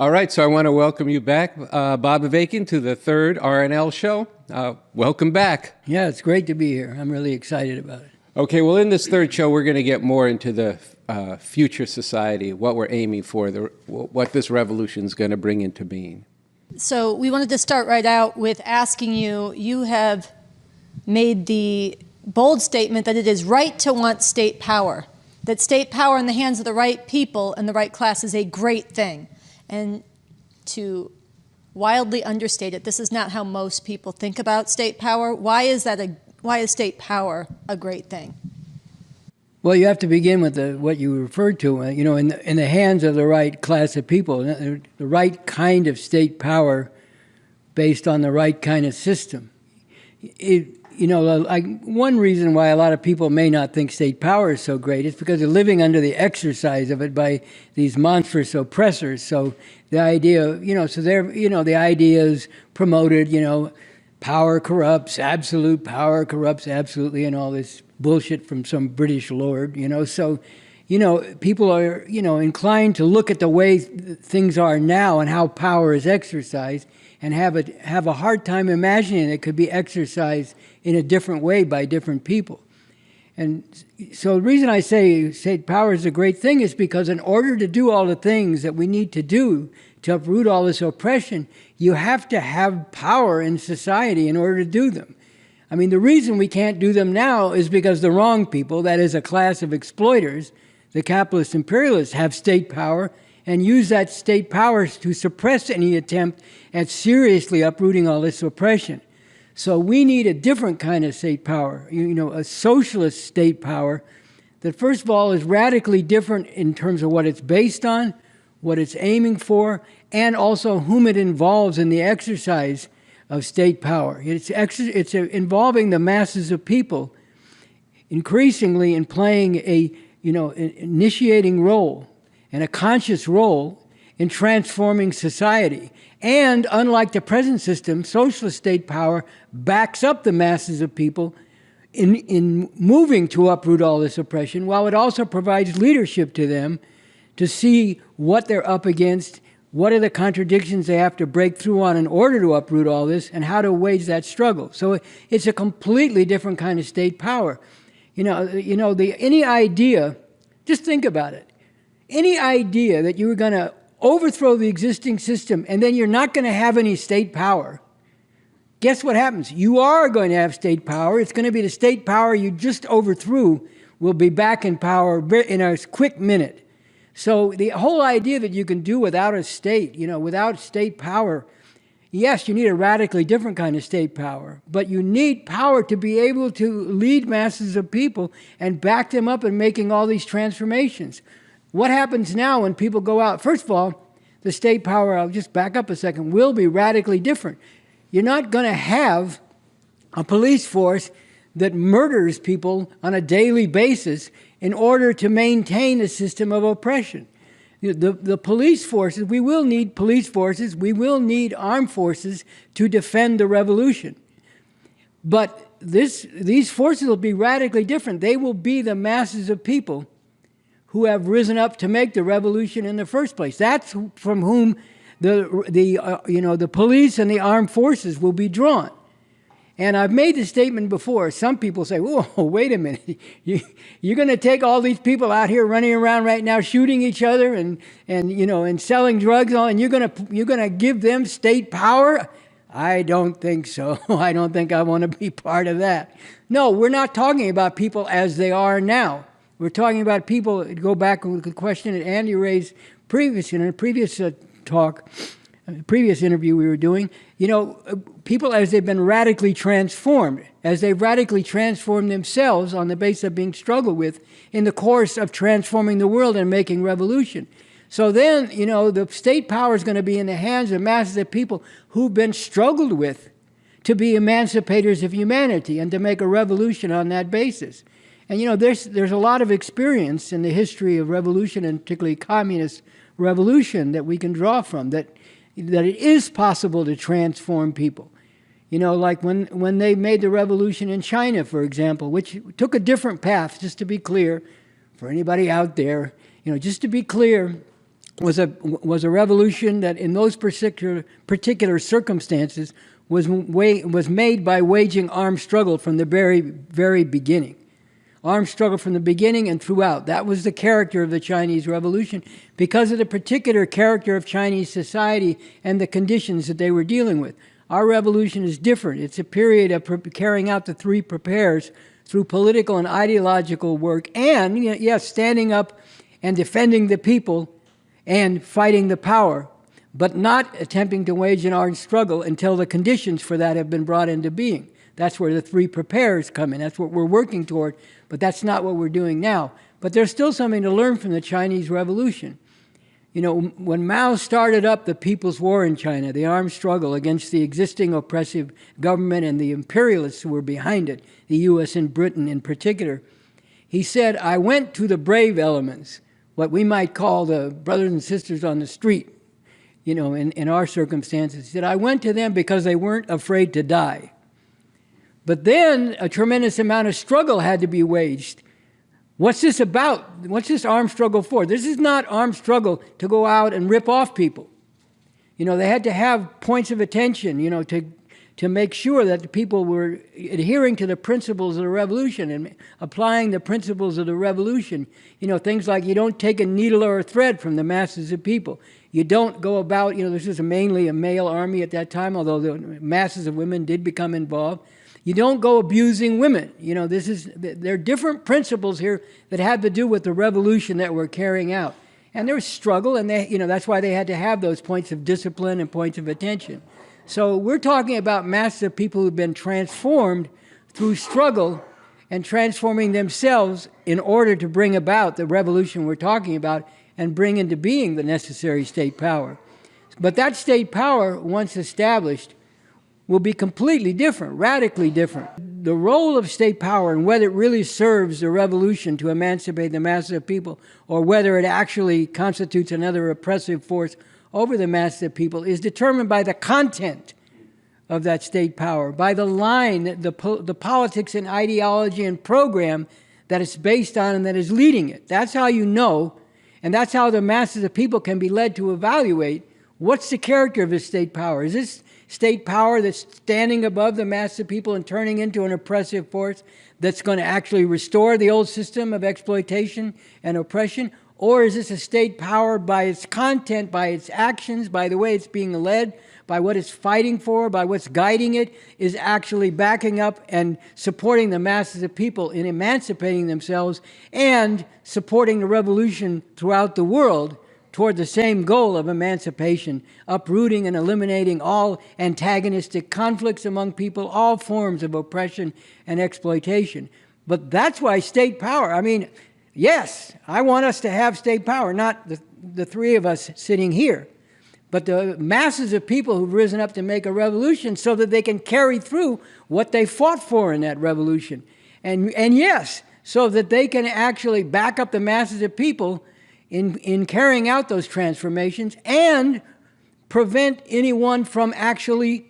All right, so I want to welcome you back, Bob Avakian, to the third RNL show. Welcome back. Yeah, it's great to be here. I'm really excited about it. Okay, well, in this third show, we're going to get more into the future society, what we're aiming for, what this revolution is going to bring into being. So we wanted to start right out with asking you, you have made the bold statement that it is right to want state power, that state power in the hands of the right people and the right class is a great thing. And to wildly understate it, this is not how most people think about state power. Why is state power a great thing? Well, you have to begin with what you referred to, in the hands of the right class of people, the right kind of state power based on the right kind of system. One reason why a lot of people may not think state power is so great is because they're living under the exercise of it by these monstrous oppressors. So the idea, the idea is promoted, power corrupts, absolute power corrupts absolutely, and all this bullshit from some British lord, So, people are, inclined to look at the way things are now and how power is exercised and have a hard time imagining it could be exercised in a different way by different people. And so the reason I say state power is a great thing is because in order to do all the things that we need to do to uproot all this oppression, you have to have power in society in order to do them. I mean, the reason we can't do them now is because the wrong people, that is a class of exploiters, the capitalist imperialists, have state power and use that state power to suppress any attempt at seriously uprooting all this oppression. So we need a different kind of state power, a socialist state power that, first of all, is radically different in terms of what it's based on, what it's aiming for, and also whom it involves in the exercise of state power. It's involving the masses of people increasingly in playing an initiating role and a conscious role in transforming society. And unlike the present system, socialist state power backs up the masses of people in moving to uproot all this oppression, while it also provides leadership to them to see what they're up against, what are the contradictions they have to break through on in order to uproot all this, and how to wage that struggle. So it's a completely different kind of state power. Any idea, just think about it. Any idea that you were going to overthrow the existing system and then you're not going to have any state power, guess what happens? You are going to have state power. It's going to be the state power you just overthrew will be back in power in a quick minute. So the whole idea that you can do without a state, without state power, yes, you need a radically different kind of state power, but you need power to be able to lead masses of people and back them up in making all these transformations. What happens now when people go out? First of all, the state power, I'll just back up a second, will be radically different. You're not going to have a police force that murders people on a daily basis in order to maintain a system of oppression. The police forces, we will need police forces, we will need armed forces to defend the revolution. But these forces will be radically different. They will be the masses of people who have risen up to make the revolution in the first place. That's from whom the police and the armed forces will be drawn. And I've made the statement before. Some people say, "Whoa, wait a minute! You're going to take all these people out here running around right now, shooting each other and selling drugs, and you're going to give them state power?" I don't think so. I don't think I want to be part of that. No, we're not talking about people as they are now. We're talking about people. Go back with the question that Andy raised in a previous talk. Previous interview we were doing, people as they've been radically transformed, as they've radically transformed themselves on the basis of being struggled with in the course of transforming the world and making revolution. So then, the state power is going to be in the hands of masses of people who've been struggled with to be emancipators of humanity and to make a revolution on that basis. And, there's a lot of experience in the history of revolution, and particularly communist revolution, that we can draw from, that it is possible to transform people. Like when they made the revolution in China, for example, which took a different path, just to be clear, for anybody out there, just to be clear, was a revolution that in those particular circumstances was made by waging armed struggle from the very beginning. Armed struggle from the beginning and throughout. That was the character of the Chinese Revolution because of the particular character of Chinese society and the conditions that they were dealing with. Our revolution is different. It's a period of carrying out the three prepares through political and ideological work and, yes, standing up and defending the people and fighting the power, but not attempting to wage an armed struggle until the conditions for that have been brought into being. That's where the three prepares come in. That's what we're working toward, but that's not what we're doing now. But there's still something to learn from the Chinese Revolution. You know, when Mao started up the People's War in China, the armed struggle against the existing oppressive government and the imperialists who were behind it, the U.S. and Britain in particular, he said, I went to the brave elements, what we might call the brothers and sisters on the street, you know, in our circumstances. He said, I went to them because they weren't afraid to die. But then a tremendous amount of struggle had to be waged. What's this about? What's this armed struggle for? This is not armed struggle to go out and rip off people. You know, they had to have points of attention, you know, to make sure that the people were adhering to the principles of the revolution and applying the principles of the revolution. You know, things like you don't take a needle or a thread from the masses of people. You don't go about, you know, this was mainly a male army at that time, although the masses of women did become involved. You don't go abusing women. You know, there are different principles here that had to do with the revolution that we're carrying out. And there was struggle, and they, you know, that's why they had to have those points of discipline and points of attention. So we're talking about masses of people who've been transformed through struggle and transforming themselves in order to bring about the revolution we're talking about and bring into being the necessary state power. But that state power, once established, will be completely different, radically different. The role of state power and whether it really serves the revolution to emancipate the masses of people or whether it actually constitutes another oppressive force over the masses of people is determined by the content of that state power, by the line, the politics and ideology and program that it's based on and that is leading it. That's how you know, and that's how the masses of people can be led to evaluate what's the character of this state power. Is this state power that's standing above the mass of people and turning into an oppressive force that's going to actually restore the old system of exploitation and oppression? Or is this a state power by its content, by its actions, by the way it's being led, by what it's fighting for, by what's guiding it, is actually backing up and supporting the masses of people in emancipating themselves and supporting the revolution throughout the world toward the same goal of emancipation, uprooting and eliminating all antagonistic conflicts among people, all forms of oppression and exploitation. But that's why state power, I mean, yes, I want us to have state power, not the three of us sitting here, but the masses of people who've risen up to make a revolution so that they can carry through what they fought for in that revolution. And yes, so that they can actually back up the masses of people in carrying out those transformations and prevent anyone from actually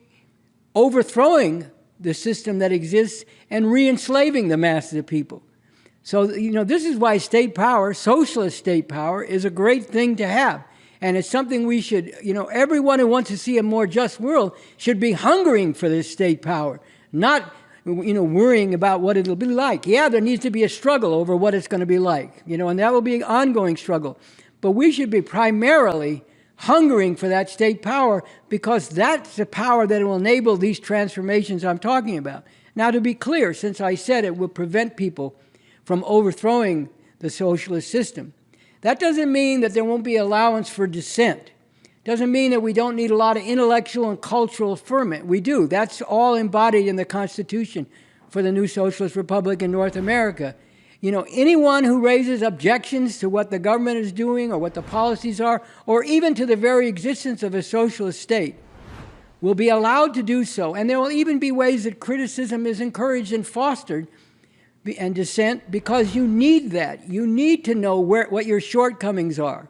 overthrowing the system that exists and re-enslaving the masses of people. So, you know, this is why state power, socialist state power, is a great thing to have. And it's something we should, you know, everyone who wants to see a more just world should be hungering for this state power, not, you know, worrying about what it'll be like. Yeah, there needs to be a struggle over what it's going to be like, you know, and that will be an ongoing struggle. But we should be primarily hungering for that state power because that's the power that will enable these transformations I'm talking about. Now, to be clear, since I said it will prevent people from overthrowing the socialist system, that doesn't mean that there won't be allowance for dissent. Doesn't mean that we don't need a lot of intellectual and cultural ferment. We do. That's all embodied in the Constitution for the new socialist republic in North America. You know, anyone who raises objections to what the government is doing or what the policies are, or even to the very existence of a socialist state, will be allowed to do so. And there will even be ways that criticism is encouraged and fostered and dissent because you need that. You need to know what your shortcomings are.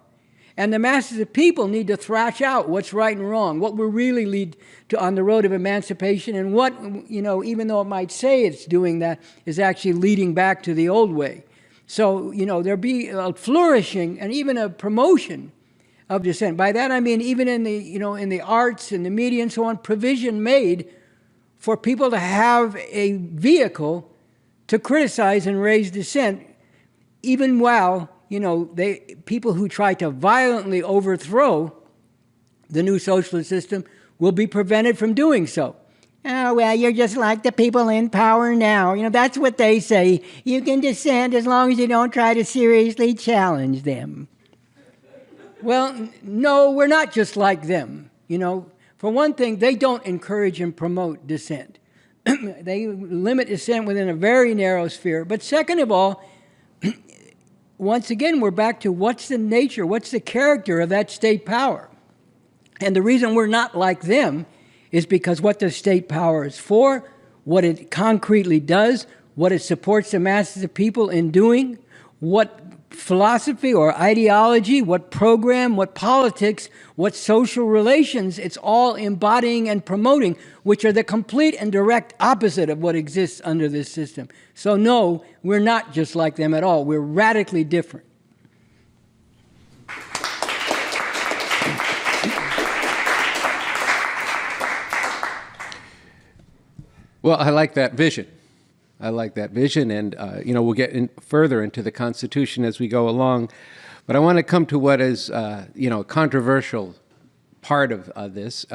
And the masses of people need to thrash out what's right and wrong, what will really lead to on the road of emancipation, and what, you know, even though it might say it's doing that, is actually leading back to the old way. So, you know, there'll be a flourishing and even a promotion of dissent. By that I mean even in the, in the arts and the media and so on, provision made for people to have a vehicle to criticize and raise dissent, even while, people who try to violently overthrow the new socialist system will be prevented from doing so. Oh, well, you're just like the people in power now. That's what they say. You can dissent as long as you don't try to seriously challenge them. Well, no, we're not just like them. For one thing, they don't encourage and promote dissent. They limit dissent within a very narrow sphere. But second of all, once again, we're back to what's the nature, what's the character of that state power? And the reason we're not like them is because what the state power is for, what it concretely does, what it supports the masses of people in doing, what philosophy or ideology, what program, what politics, what social relations it's all embodying and promoting, which are the complete and direct opposite of what exists under this system. So no, we're not just like them at all. We're radically different. Well, I like that vision. I like that vision, and we'll get further into the Constitution as we go along. But I want to come to what is, a controversial part of this.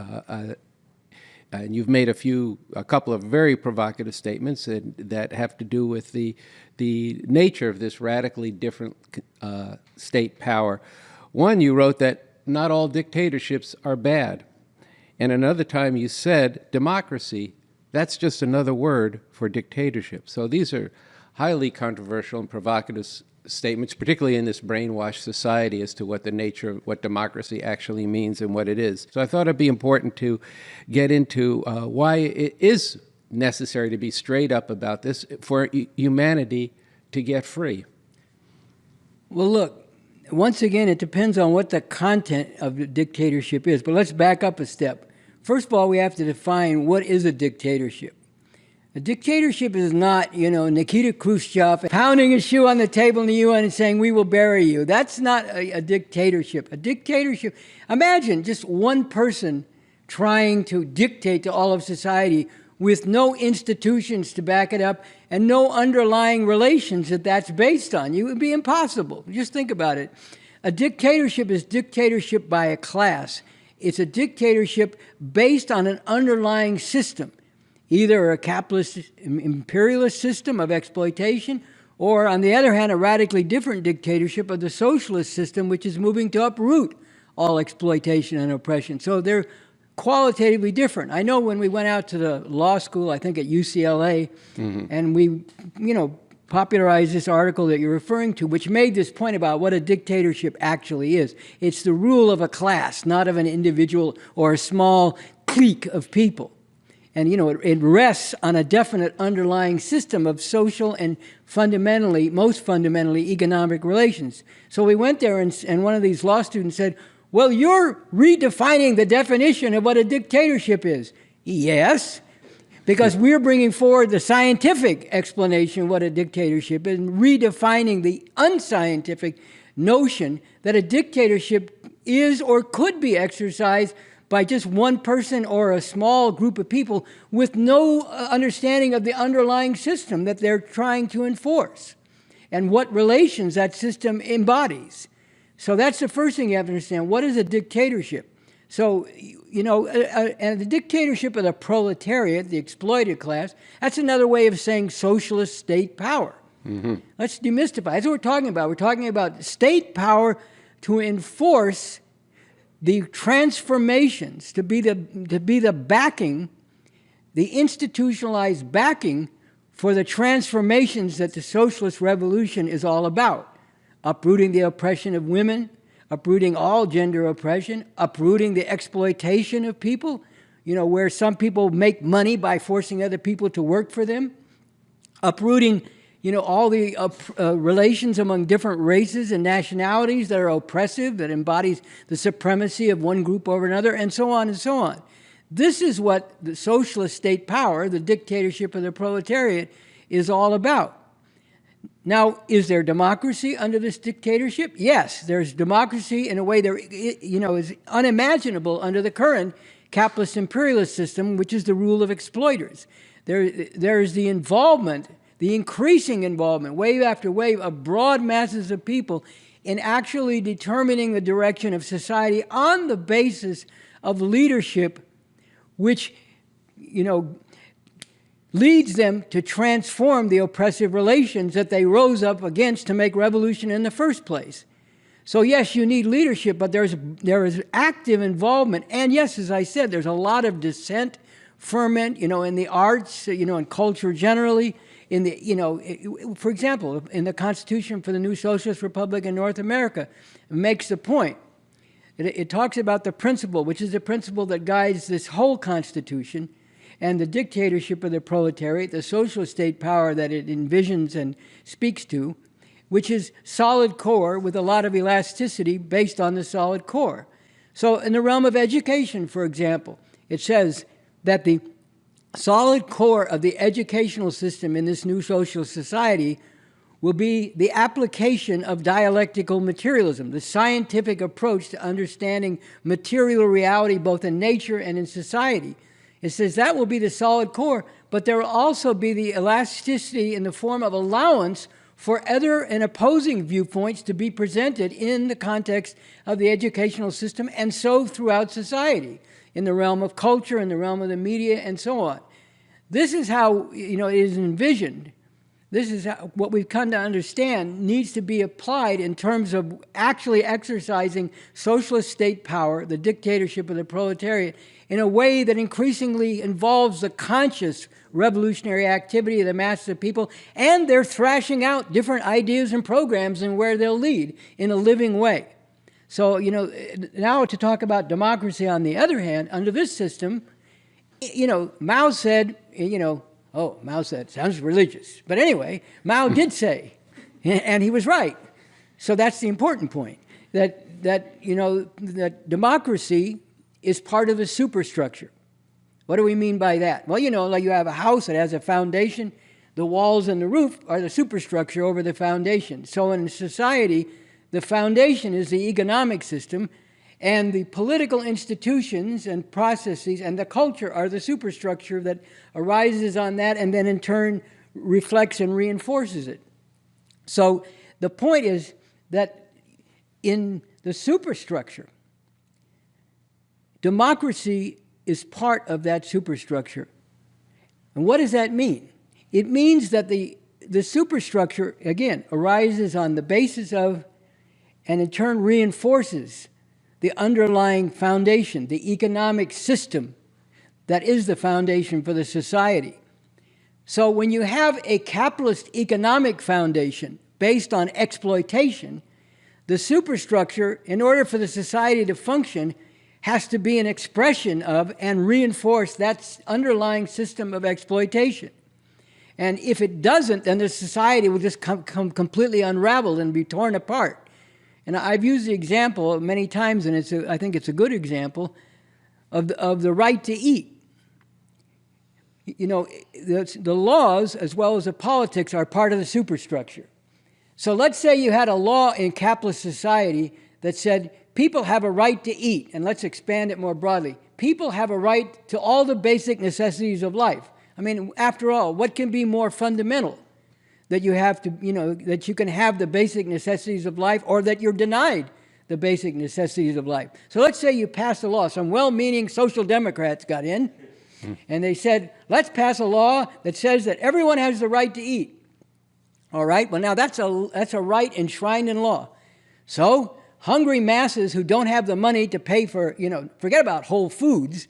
And you've made a couple of very provocative statements that have to do with the nature of this radically different state power. One, you wrote that not all dictatorships are bad. And another time you said democracy, that's just another word for dictatorship. So these are highly controversial and provocative statements, particularly in this brainwashed society, as to what the nature of what democracy actually means and what it is. So I thought it'd be important to get into why it is necessary to be straight up about this for humanity to get free. Well, look, once again, it depends on what the content of the dictatorship is. But let's back up a step. First of all, we have to define what is a dictatorship. A dictatorship is not, Nikita Khrushchev pounding his shoe on the table in the UN and saying, "We will bury you." That's not a dictatorship. A dictatorship, imagine just one person trying to dictate to all of society with no institutions to back it up and no underlying relations that that's based on. It would be impossible. Just think about it. A dictatorship is dictatorship by a class. It's a dictatorship based on an underlying system, either a capitalist imperialist system of exploitation, or on the other hand, a radically different dictatorship of the socialist system, which is moving to uproot all exploitation and oppression. So they're qualitatively different. I know when we went out to the law school, I think at UCLA, and we, popularized this article that you're referring to, which made this point about what a dictatorship actually is. It's the rule of a class, not of an individual or a small clique of people. And, it rests on a definite underlying system of social and most fundamentally, economic relations. So we went there and one of these law students said, "Well, you're redefining the definition of what a dictatorship is." Yes. Because we're bringing forward the scientific explanation of what a dictatorship is and redefining the unscientific notion that a dictatorship is or could be exercised by just one person or a small group of people with no understanding of the underlying system that they're trying to enforce and what relations that system embodies. So that's the first thing you have to understand. What is a dictatorship? So, and the dictatorship of the proletariat, the exploited class, that's another way of saying socialist state power. Let's demystify. That's what we're talking about. We're talking about state power to enforce the transformations, to be the backing, the institutionalized backing for the transformations that the socialist revolution is all about. Uprooting the oppression of women, uprooting all gender oppression, uprooting the exploitation of people, where some people make money by forcing other people to work for them, uprooting, all the relations among different races and nationalities that are oppressive, that embodies the supremacy of one group over another, and so on and so on. This is what the socialist state power, the dictatorship of the proletariat, is all about. Now, is there democracy under this dictatorship? Yes, there's democracy in a way that, is unimaginable under the current capitalist imperialist system, which is the rule of exploiters. There is the involvement, the increasing involvement, wave after wave, of broad masses of people in actually determining the direction of society on the basis of leadership, which, leads them to transform the oppressive relations that they rose up against to make revolution in the first place. So yes, you need leadership, but there is active involvement. And yes, as I said, there's a lot of dissent, ferment, in the arts, in culture generally, in the, for example, in the Constitution for the New Socialist Republic in North America, it makes the point. It talks about the principle, which is the principle that guides this whole Constitution, and the dictatorship of the proletariat, the socialist state power that it envisions and speaks to, which is solid core with a lot of elasticity based on the solid core. So in the realm of education, for example, it says that the solid core of the educational system in this new social society will be the application of dialectical materialism, the scientific approach to understanding material reality both in nature and in society. It says that will be the solid core, but there will also be the elasticity in the form of allowance for other and opposing viewpoints to be presented in the context of the educational system, and so throughout society, in the realm of culture, in the realm of the media, and so on. This is how it is envisioned. This is how, what we've come to understand needs to be applied in terms of actually exercising socialist state power, the dictatorship of the proletariat, in a way that increasingly involves the conscious revolutionary activity of the masses of people, and they're thrashing out different ideas and programs and where they'll lead in a living way. So, now to talk about democracy on the other hand, under this system, Mao said, Mao said, sounds religious. But anyway, Mao did say, and he was right. So that's the important point, that democracy is part of the superstructure. What do we mean by that? Well, like you have a house that has a foundation, the walls and the roof are the superstructure over the foundation. So in society, the foundation is the economic system, and the political institutions and processes and the culture are the superstructure that arises on that and then in turn reflects and reinforces it. So the point is that in the superstructure, democracy is part of that superstructure. And what does that mean? It means that the superstructure, again, arises on the basis of and in turn reinforces the underlying foundation, the economic system that is the foundation for the society. So when you have a capitalist economic foundation based on exploitation, the superstructure, in order for the society to function, has to be an expression of and reinforce that underlying system of exploitation. And if it doesn't, then the society will just come completely unraveled and be torn apart. And I've used the example many times, and I think it's a good example, of the right to eat. The laws as well as the politics are part of the superstructure. So let's say you had a law in capitalist society that said people have a right to eat, and let's expand it more broadly. People have a right to all the basic necessities of life. I mean, after all, what can be more fundamental? That you have to, that you can have the basic necessities of life, or that you're denied the basic necessities of life. So let's say you pass a law. Some well-meaning social democrats got in, and they said, let's pass a law that says that everyone has the right to eat. All right, well now that's a right enshrined in law. So hungry masses who don't have the money to pay for, forget about Whole Foods,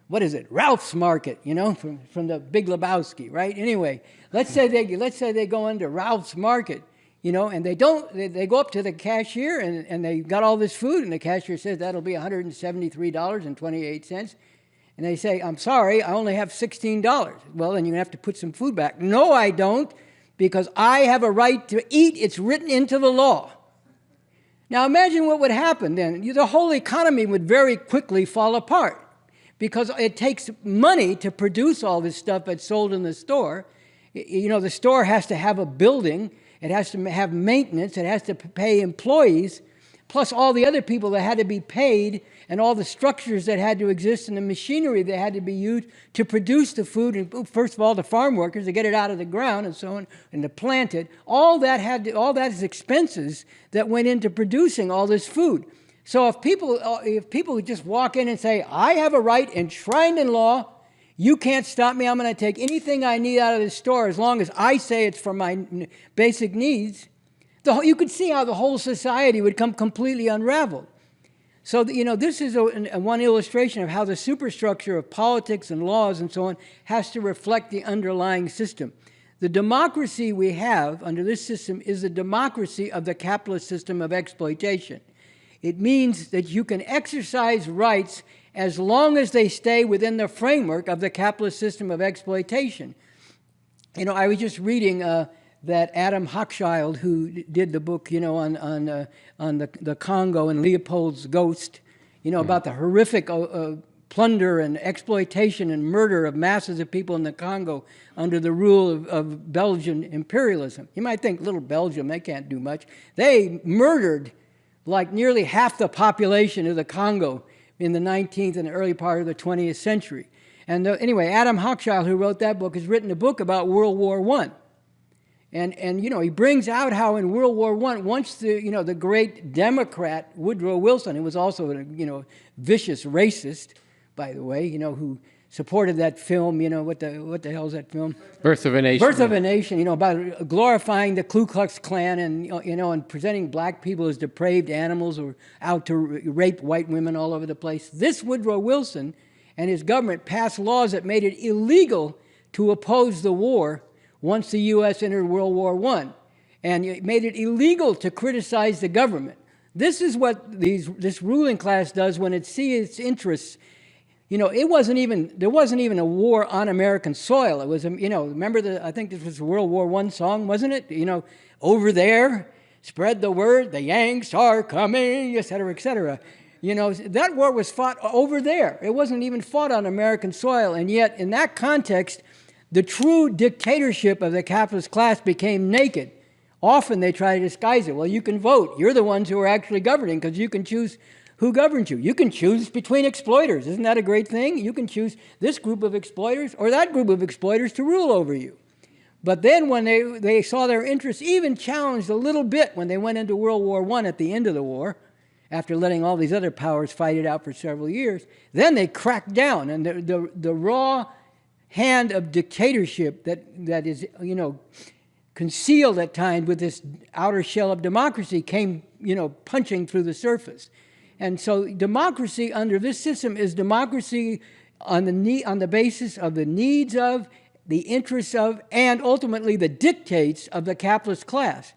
what is it? Ralph's Market, from the Big Lebowski, right? Anyway, let's say they go into Ralph's Market, and they go up to the cashier and they got all this food, and the cashier says that'll be $173.28. And they say, I'm sorry, I only have $16. Well, then you have to put some food back. No, I don't, because I have a right to eat. It's written into the law. Now imagine what would happen then. The whole economy would very quickly fall apart, because it takes money to produce all this stuff that's sold in the store, The store has to have a building, it has to have maintenance, it has to pay employees, plus all the other people that had to be paid and all the structures that had to exist and the machinery that had to be used to produce the food. And first of all, the farm workers to get it out of the ground and so on, and to plant it. All that is expenses that went into producing all this food. So if people just walk in and say, I have a right enshrined in law, you can't stop me, I'm going to take anything I need out of this store as long as I say it's for my basic needs, you could see how the whole society would come completely unraveled. So, this is one illustration of how the superstructure of politics and laws and so on has to reflect the underlying system. The democracy we have under this system is the democracy of the capitalist system of exploitation. It means that you can exercise rights as long as they stay within the framework of the capitalist system of exploitation. I was just reading that Adam Hochschild, who did the book, on the Congo and Leopold's Ghost, about the horrific plunder and exploitation and murder of masses of people in the Congo under the rule of Belgian imperialism. You might think, little Belgium, they can't do much. They murdered like nearly half the population of the Congo in the 19th and early part of the 20th century. And anyway, Adam Hochschild, who wrote that book, has written a book about World War I. And he brings out how in World War I, once the great Democrat Woodrow Wilson, who was also a vicious racist, by the way, who supported that film, what the hell is that film? Birth of a Nation. Birth of a Nation, about glorifying the Ku Klux Klan and presenting black people as depraved animals or out to rape white women all over the place. This Woodrow Wilson and his government passed laws that made it illegal to oppose the war once the U.S. entered World War I, and it made it illegal to criticize the government. This is what this ruling class does when it sees its interests. There wasn't even a war on American soil. It was, remember I think this was a World War I song, wasn't it? Over there, spread the word, the Yanks are coming, et cetera, et cetera. That war was fought over there. It wasn't even fought on American soil, and yet in that context, the true dictatorship of the capitalist class became naked. Often they try to disguise it. Well, you can vote. You're the ones who are actually governing because you can choose who governs you. You can choose between exploiters. Isn't that a great thing? You can choose this group of exploiters or that group of exploiters to rule over you. But then when they saw their interests even challenged a little bit when they went into World War I at the end of the war, after letting all these other powers fight it out for several years, then they cracked down. And the raw hand of dictatorship that is, concealed at times with this outer shell of democracy came, punching through the surface. And so democracy under this system is democracy on the basis of the needs of, the interests of, and ultimately the dictates of the capitalist class.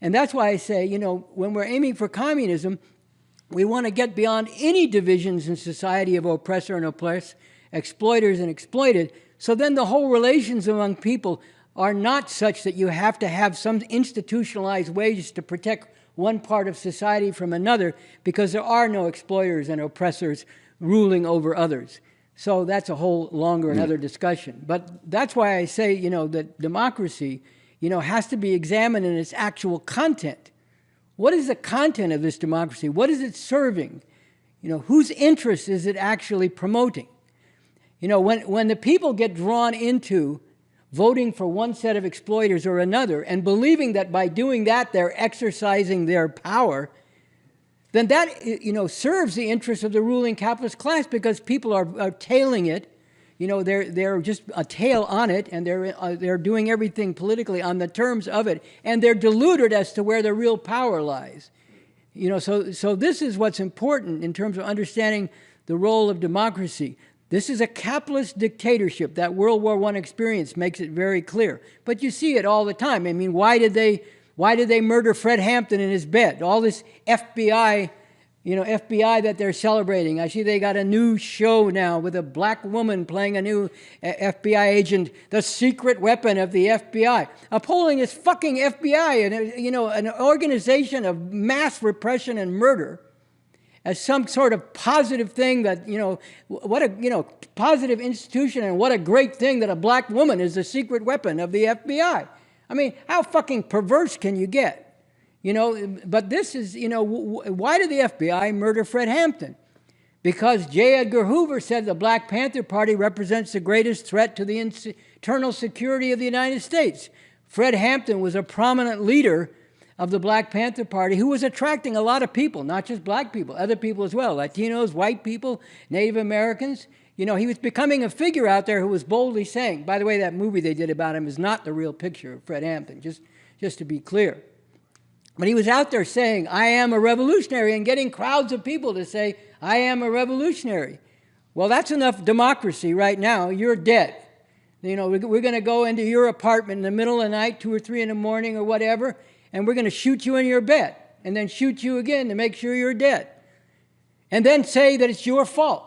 And that's why I say, when we're aiming for communism, we want to get beyond any divisions in society of oppressor and oppressed, exploiters and exploited. So then the whole relations among people are not such that you have to have some institutionalized ways to protect one part of society from another because there are no exploiters and oppressors ruling over others. So that's a whole longer another discussion. But that's why I say, that democracy, has to be examined in its actual content. What is the content of this democracy? What is it serving? Whose interest is it actually promoting? When the people get drawn into voting for one set of exploiters or another and believing that by doing that they're exercising their power, then that serves the interests of the ruling capitalist class because people are tailing it. They're just a tail on it, and they're doing everything politically on the terms of it, and they're deluded as to where their real power lies. So this is what's important in terms of understanding the role of democracy. This is a capitalist dictatorship. That World War I experience makes it very clear. But you see it all the time. I mean, why did they murder Fred Hampton in his bed? All this FBI that they're celebrating. I see they got a new show now with a black woman playing a new FBI agent, the secret weapon of the FBI. Upholding this fucking FBI, and an organization of mass repression and murder. as some sort of positive thing that, what a, positive institution, and what a great thing that a black woman is the secret weapon of the FBI. I mean, how fucking perverse can you get? But this is, why did the FBI murder Fred Hampton? Because J. Edgar Hoover said the Black Panther Party represents the greatest threat to the internal security of the United States. Fred Hampton was a prominent leader of the Black Panther Party who was attracting a lot of people, not just black people, other people as well, Latinos, white people, Native Americans. He was becoming a figure out there who was boldly saying, by the way, that movie they did about him is not the real picture of Fred Hampton, just to be clear. But he was out there saying, I am a revolutionary, and getting crowds of people to say, I am a revolutionary. Well, that's enough democracy right now. You're dead. We're going to go into your apartment in the middle of the night, 2 or 3 in the morning or whatever, and we're going to shoot you in your bed, and then shoot you again to make sure you're dead. And then say that it's your fault.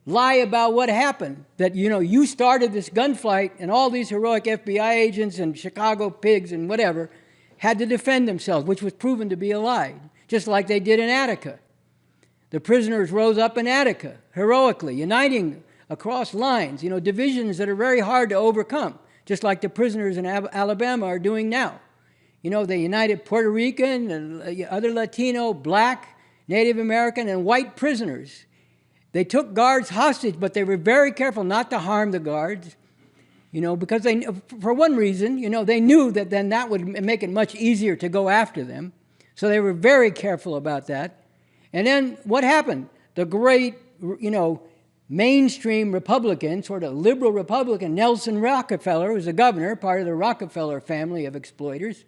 Lie about what happened, that, you started this gunfight, and all these heroic FBI agents and Chicago pigs and whatever had to defend themselves, which was proven to be a lie, just like they did in Attica. The prisoners rose up in Attica heroically, uniting across lines, divisions that are very hard to overcome, just like the prisoners in Alabama are doing now. They united Puerto Rican and other Latino, black, Native American, and white prisoners. They took guards hostage, but they were very careful not to harm the guards, because for one reason, they knew that then that would make it much easier to go after them. So they were very careful about that. And then what happened? The great, mainstream Republican, sort of liberal Republican, Nelson Rockefeller, who was the governor, part of the Rockefeller family of exploiters,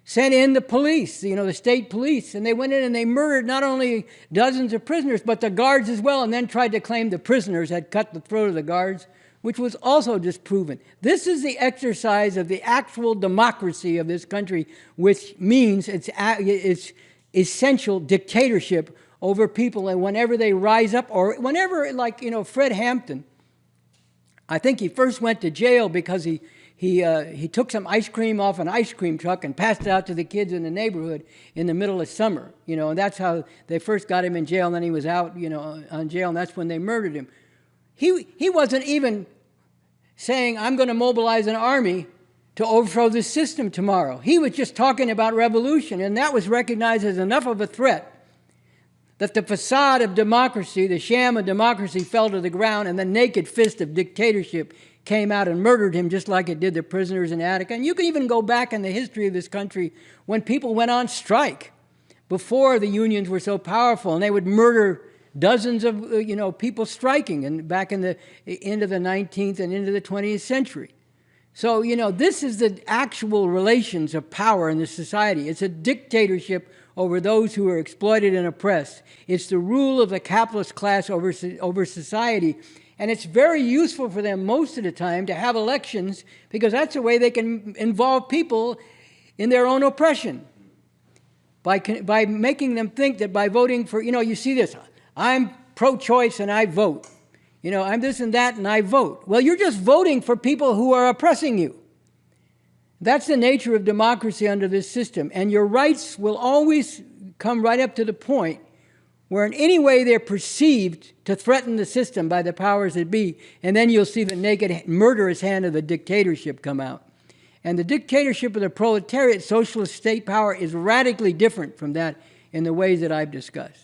sent in the police, the state police, and they went in and they murdered not only dozens of prisoners, but the guards as well, and then tried to claim the prisoners had cut the throat of the guards, which was also disproven. This is the exercise of the actual democracy of this country, which means it's essential dictatorship over people, and whenever they rise up, or whenever, Fred Hampton, I think he first went to jail because he took some ice cream off an ice cream truck and passed it out to the kids in the neighborhood in the middle of summer, and that's how they first got him in jail, and then he was out, on jail, and that's when they murdered him. He wasn't even saying, I'm going to mobilize an army to overthrow this system tomorrow. He was just talking about revolution, and that was recognized as enough of a threat that the facade of democracy, the sham of democracy, fell to the ground, and the naked fist of dictatorship came out and murdered him, just like it did the prisoners in Attica. And you can even go back in the history of this country when people went on strike before the unions were so powerful, and they would murder dozens of people striking, and back in the end of the 19th and into the 20th century. So this is the actual relations of power in this society. It's a dictatorship over those who are exploited and oppressed. It's the rule of the capitalist class over society. And it's very useful for them most of the time to have elections, because that's a way they can involve people in their own oppression. By making them think that by voting for, you see this, I'm pro-choice and I vote. I'm this and that and I vote. Well, you're just voting for people who are oppressing you. That's the nature of democracy under this system. And your rights will always come right up to the point where in any way they're perceived to threaten the system by the powers that be, and then you'll see the naked, murderous hand of the dictatorship come out. And the dictatorship of the proletariat, socialist state power, is radically different from that in the ways that I've discussed.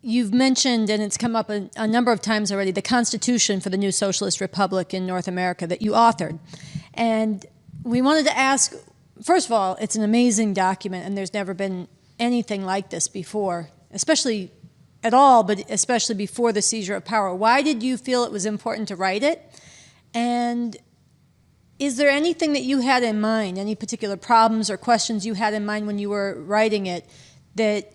You've mentioned, and it's come up a number of times already, the Constitution for the new Socialist Republic in North America that you authored. And we wanted to ask, first of all, it's an amazing document, and there's never been anything like this before, especially at all, but especially before the seizure of power. Why did you feel it was important to write it? And is there anything that you had in mind, any particular problems or questions you had in mind when you were writing it that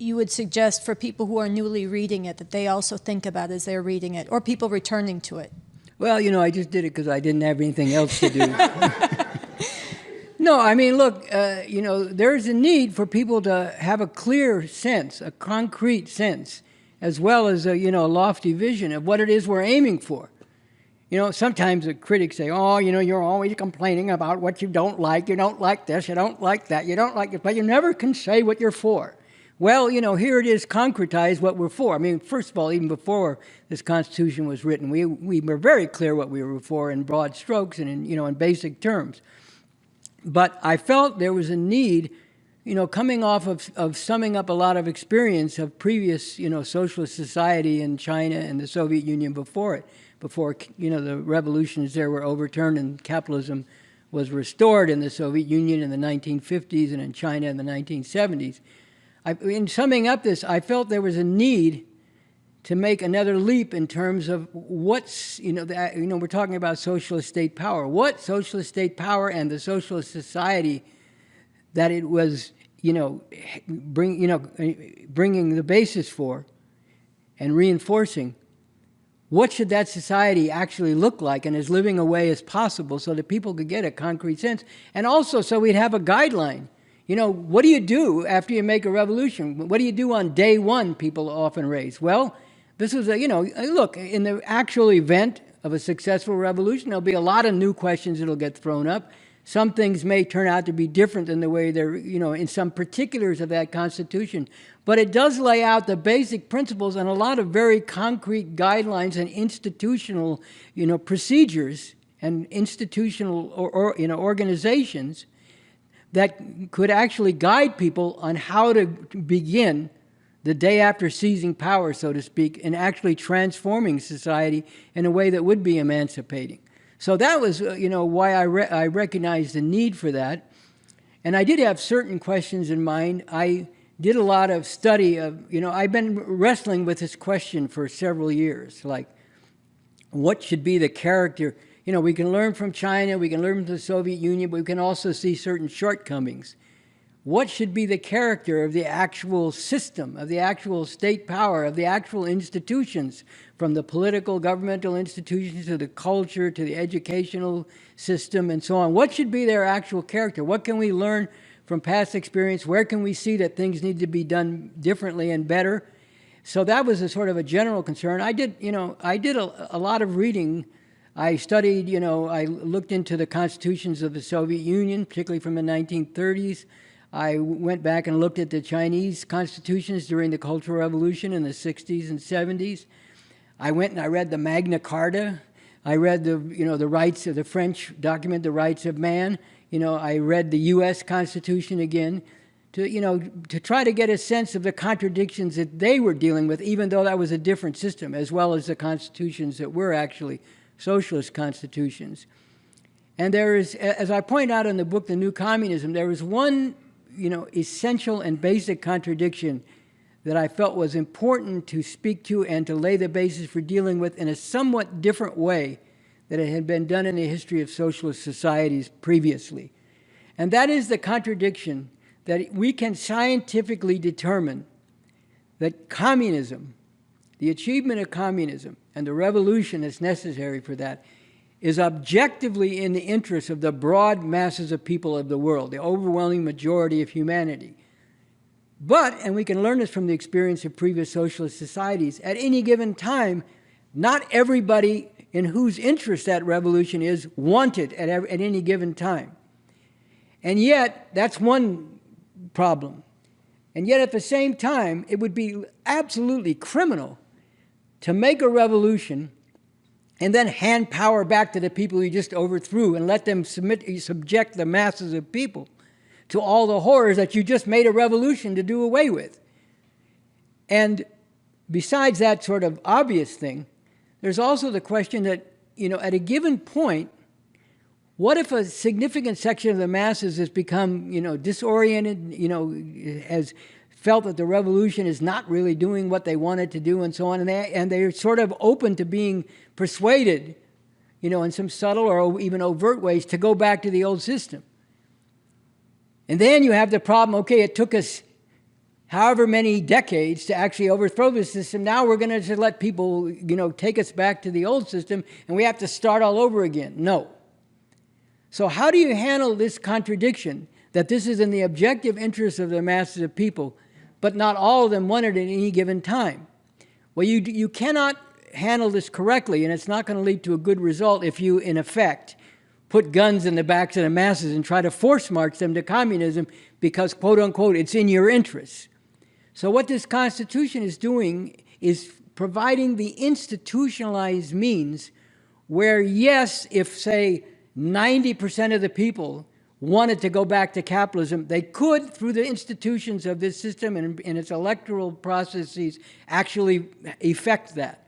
you would suggest for people who are newly reading it that they also think about as they're reading it, or people returning to it? Well, I just did it because I didn't have anything else to do. No, I mean, look, there's a need for people to have a clear sense, a concrete sense, as well as a lofty vision of what it is we're aiming for. sometimes the critics say, oh, you're always complaining about what you don't like this, you don't like that, you don't like it, but you never can say what you're for. Well, here it is concretized what we're for. I mean, first of all, even before this Constitution was written, we were very clear what we were for in broad strokes and in basic terms. But I felt there was a need, coming off of summing up a lot of experience of previous, socialist society in China and the Soviet Union before it, before, the revolutions there were overturned and capitalism was restored in the Soviet Union in the 1950s and in China in the 1970s. In summing up this, I felt there was a need to make another leap in terms of what's, we're talking about socialist state power. What socialist state power and the socialist society that it was, bringing the basis for and reinforcing, what should that society actually look like and as living a way as possible so that people could get a concrete sense? And also so we'd have a guideline. What do you do after you make a revolution? What do you do on day one, people often raise? Well, this is look, in the actual event of a successful revolution, there'll be a lot of new questions that'll get thrown up. Some things may turn out to be different than the way they're, in some particulars of that Constitution. But it does lay out the basic principles and a lot of very concrete guidelines and institutional, procedures and institutional organizations that could actually guide people on how to begin the day after seizing power, so to speak, and actually transforming society in a way that would be emancipating. So that was, why I recognized the need for that. And I did have certain questions in mind. I did a lot of study of, I've been wrestling with this question for several years, like, what should be the character? We can learn from China, we can learn from the Soviet Union, but we can also see certain shortcomings. What should be the character of the actual system, of the actual state power, of the actual institutions, from the political, governmental institutions to the culture, to the educational system, and so on? What should be their actual character? What can we learn from past experience? Where can we see that things need to be done differently and better? So that was a sort of a general concern. I did a lot of reading. I studied, I looked into the constitutions of the Soviet Union, particularly from the 1930s. I went back and looked at the Chinese constitutions during the Cultural Revolution in the 60s and 70s. I went and I read the Magna Carta. I read the rights of the French document, the Rights of Man. I read the U.S. Constitution again to try to get a sense of the contradictions that they were dealing with, even though that was a different system, as well as the constitutions that were actually socialist constitutions. And there is, as I point out in the book, The New Communism, there is one, essential and basic contradiction that I felt was important to speak to and to lay the basis for dealing with in a somewhat different way than it had been done in the history of socialist societies previously. And that is the contradiction that we can scientifically determine that communism, the achievement of communism, and the revolution that's necessary for that is objectively in the interest of the broad masses of people of the world, the overwhelming majority of humanity. But, and we can learn this from the experience of previous socialist societies, at any given time, not everybody in whose interest that revolution is wanted at any given time. And yet, that's one problem. And yet at the same time, it would be absolutely criminal to make a revolution and then hand power back to the people you just overthrew and let them subject the masses of people to all the horrors that you just made a revolution to do away with. And besides that sort of obvious thing, there's also the question that, at a given point, what if a significant section of the masses has become, disoriented, has felt that the revolution is not really doing what they wanted to do and so on, and they're sort of open to being persuaded, in some subtle or even overt ways to go back to the old system. And then you have the problem, okay, it took us however many decades to actually overthrow the system. Now we're going to just let people, take us back to the old system, and we have to start all over again. No. So how do you handle this contradiction that this is in the objective interest of the masses of people, but not all of them want it at any given time? Well, you cannot handle this correctly, and it's not going to lead to a good result if you, in effect, put guns in the backs of the masses and try to force march them to communism because, quote unquote, it's in your interests. So what this Constitution is doing is providing the institutionalized means where, yes, if, say, 90% of the people wanted to go back to capitalism, they could, through the institutions of this system and its electoral processes, actually effect that.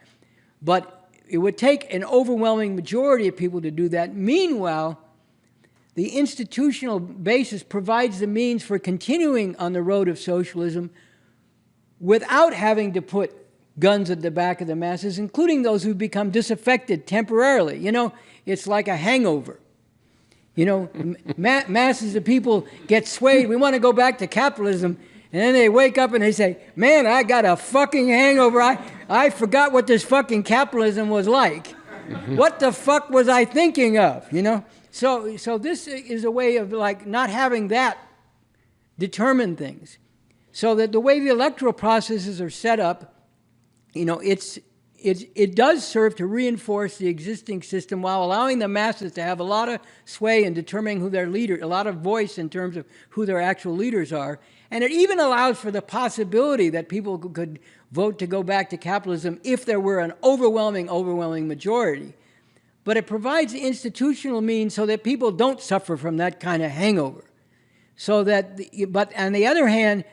But it would take an overwhelming majority of people to do that. Meanwhile, the institutional basis provides the means for continuing on the road of socialism without having to put guns at the back of the masses, including those who become disaffected temporarily. You know, it's like a hangover. You know, masses of people get swayed. We want to go back to capitalism. And then they wake up and they say, man, I got a fucking hangover. I forgot what this fucking capitalism was like. What the fuck was I thinking of, you know? So this is a way of, like, not having that determine things. So that the way the electoral processes are set up, you know, it does serve to reinforce the existing system while allowing the masses to have a lot of sway in determining who their leader, a lot of voice in terms of who their actual leaders are. And it even allows for the possibility that people could vote to go back to capitalism if there were an overwhelming majority. But it provides the institutional means so that people don't suffer from that kind of hangover. So that, but on the other hand,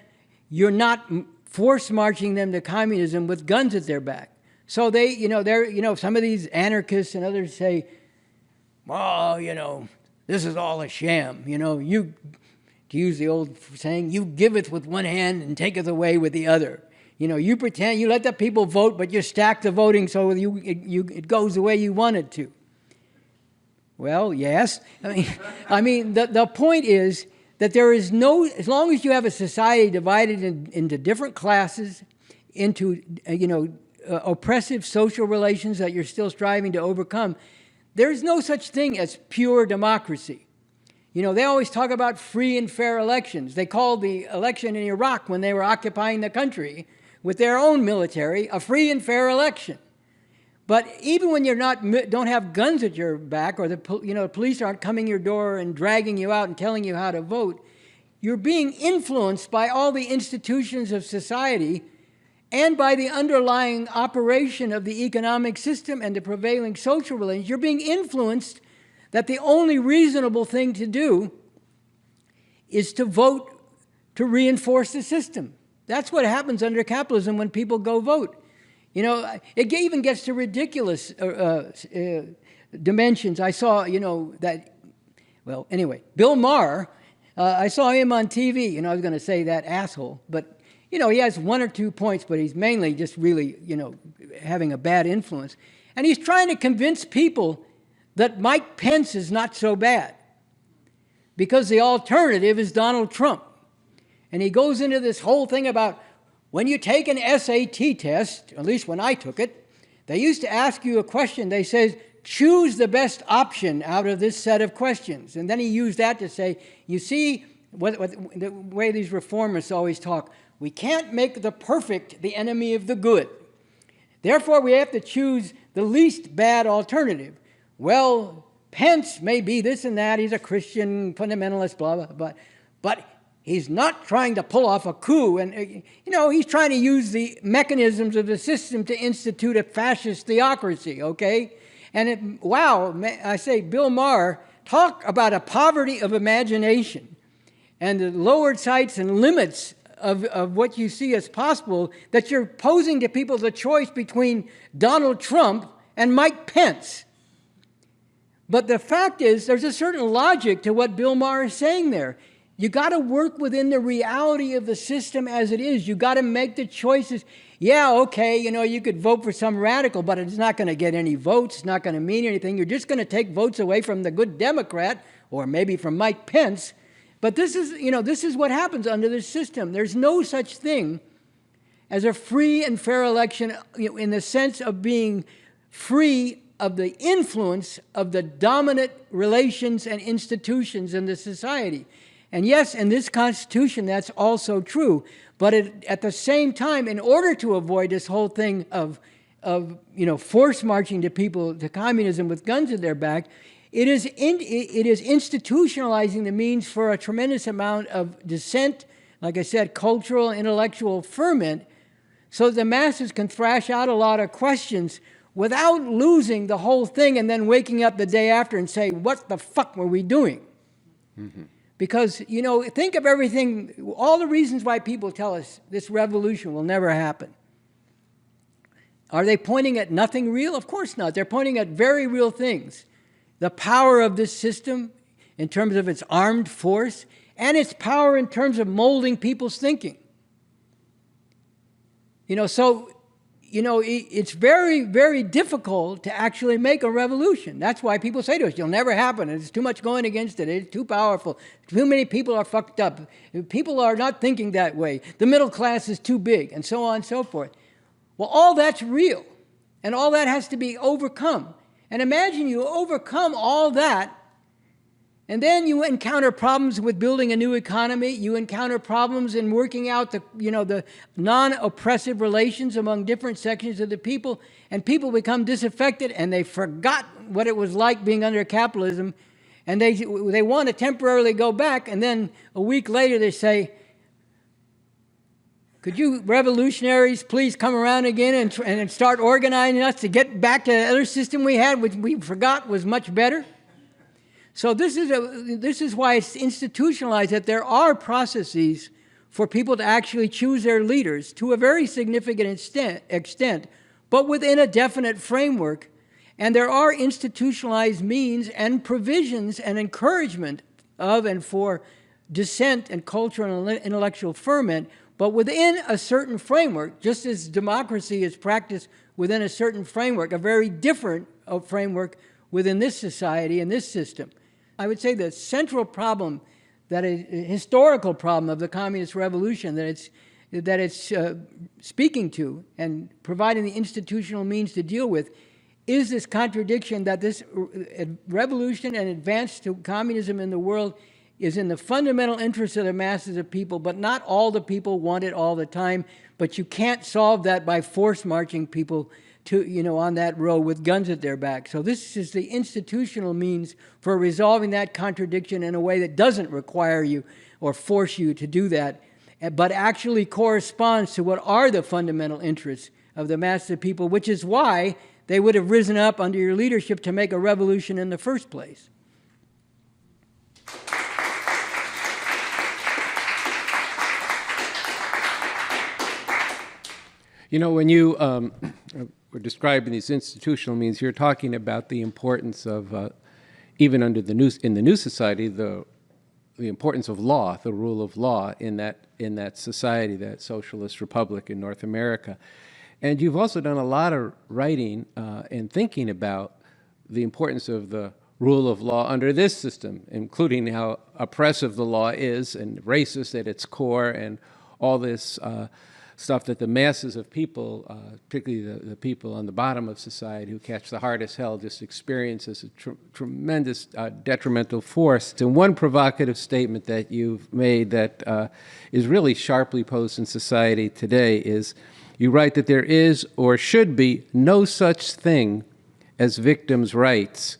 you're not force marching them to communism with guns at their back. So they, you know, some of these anarchists and others say, well, you know, this is all a sham. You know, you, to use the old saying, you giveth with one hand and taketh away with the other. You know, you pretend, you let the people vote, but you stack the voting so it goes the way you want it to. Well, yes. I mean, the point is that there is no, as long as you have a society divided into different classes, into, oppressive social relations that you're still striving to overcome, there's no such thing as pure democracy. You know, they always talk about free and fair elections. They called the election in Iraq when they were occupying the country with their own military a free and fair election. But even when don't have guns at your back, or the police aren't coming your door and dragging you out and telling you how to vote, you're being influenced by all the institutions of society and by the underlying operation of the economic system and the prevailing social relations. You're being influenced that the only reasonable thing to do is to vote to reinforce the system. That's what happens under capitalism when people go vote. You know, it even gets to ridiculous dimensions. I saw, Bill Maher, I saw him on TV, I was going to say that asshole, but he has one or two points, but he's mainly just really, having a bad influence. And he's trying to convince people that Mike Pence is not so bad because the alternative is Donald Trump. And he goes into this whole thing about when you take an SAT test, at least when I took it, they used to ask you a question. They said, choose the best option out of this set of questions. And then he used that to say, you see, the way these reformists always talk, we can't make the perfect the enemy of the good. Therefore, we have to choose the least bad alternative. Well, Pence may be this and that. He's a Christian fundamentalist, blah, blah, blah. But he's not trying to pull off a coup. And, he's trying to use the mechanisms of the system to institute a fascist theocracy, okay? And I say, Bill Maher, talk about a poverty of imagination and the lowered sights and limits of what you see as possible, that you're posing to people the choice between Donald Trump and Mike Pence. But the fact is, there's a certain logic to what Bill Maher is saying there. You got to work within the reality of the system as it is. You got to make the choices. Yeah, okay, you could vote for some radical, but it's not going to get any votes. It's not going to mean anything. You're just going to take votes away from the good Democrat, or maybe from Mike Pence. But this is what happens under this system. There's no such thing as a free and fair election in the sense of being free of the influence of the dominant relations and institutions in the society. And yes, in this Constitution, that's also true. But at the same time, in order to avoid this whole thing of force marching to people to communism with guns at their back. It is institutionalizing the means for a tremendous amount of dissent, like I said, cultural, intellectual ferment, so the masses can thrash out a lot of questions without losing the whole thing and then waking up the day after and say, what the fuck were we doing? Mm-hmm. Because, think of everything, all the reasons why people tell us this revolution will never happen. Are they pointing at nothing real? Of course not. They're pointing at very real things. The power of this system in terms of its armed force and its power in terms of molding people's thinking. It's very, very difficult to actually make a revolution. That's why people say to us, it'll never happen. It's too much going against it. It's too powerful. Too many people are fucked up. People are not thinking that way. The middle class is too big, and so on and so forth. Well, all that's real, and all that has to be overcome. And imagine you overcome all that, and then you encounter problems with building a new economy. You encounter problems in working out the non-oppressive relations among different sections of the people, and people become disaffected, and they forgot what it was like being under capitalism, and they want to temporarily go back, and then a week later they say, could you revolutionaries please come around again and start organizing us to get back to the other system we had, which we forgot was much better? So this is why it's institutionalized, that there are processes for people to actually choose their leaders to a very significant extent, but within a definite framework. And there are institutionalized means and provisions and encouragement of and for dissent and cultural and intellectual ferment, but within a certain framework, just as democracy is practiced within a certain framework, a very different framework within this society and this system. I would say the central problem, that is a historical problem of the communist revolution that it's speaking to and providing the institutional means to deal with, is this contradiction that this revolution and advance to communism in the world is in the fundamental interest of the masses of people, but not all the people want it all the time. But you can't solve that by force marching people to, on that road with guns at their back. So this is the institutional means for resolving that contradiction in a way that doesn't require you or force you to do that, but actually corresponds to what are the fundamental interests of the masses of people, which is why they would have risen up under your leadership to make a revolution in the first place. When you were describing these institutional means, you're talking about the importance of, even in the new society, the importance of law, the rule of law in that society, that socialist republic in North America. And you've also done a lot of writing and thinking about the importance of the rule of law under this system, including how oppressive the law is and racist at its core, and all this stuff that the masses of people, particularly the people on the bottom of society who catch the hardest hell, just experience as a tremendous detrimental force. And one provocative statement that you've made that is really sharply posed in society today is, you write that there is or should be no such thing as victims' rights,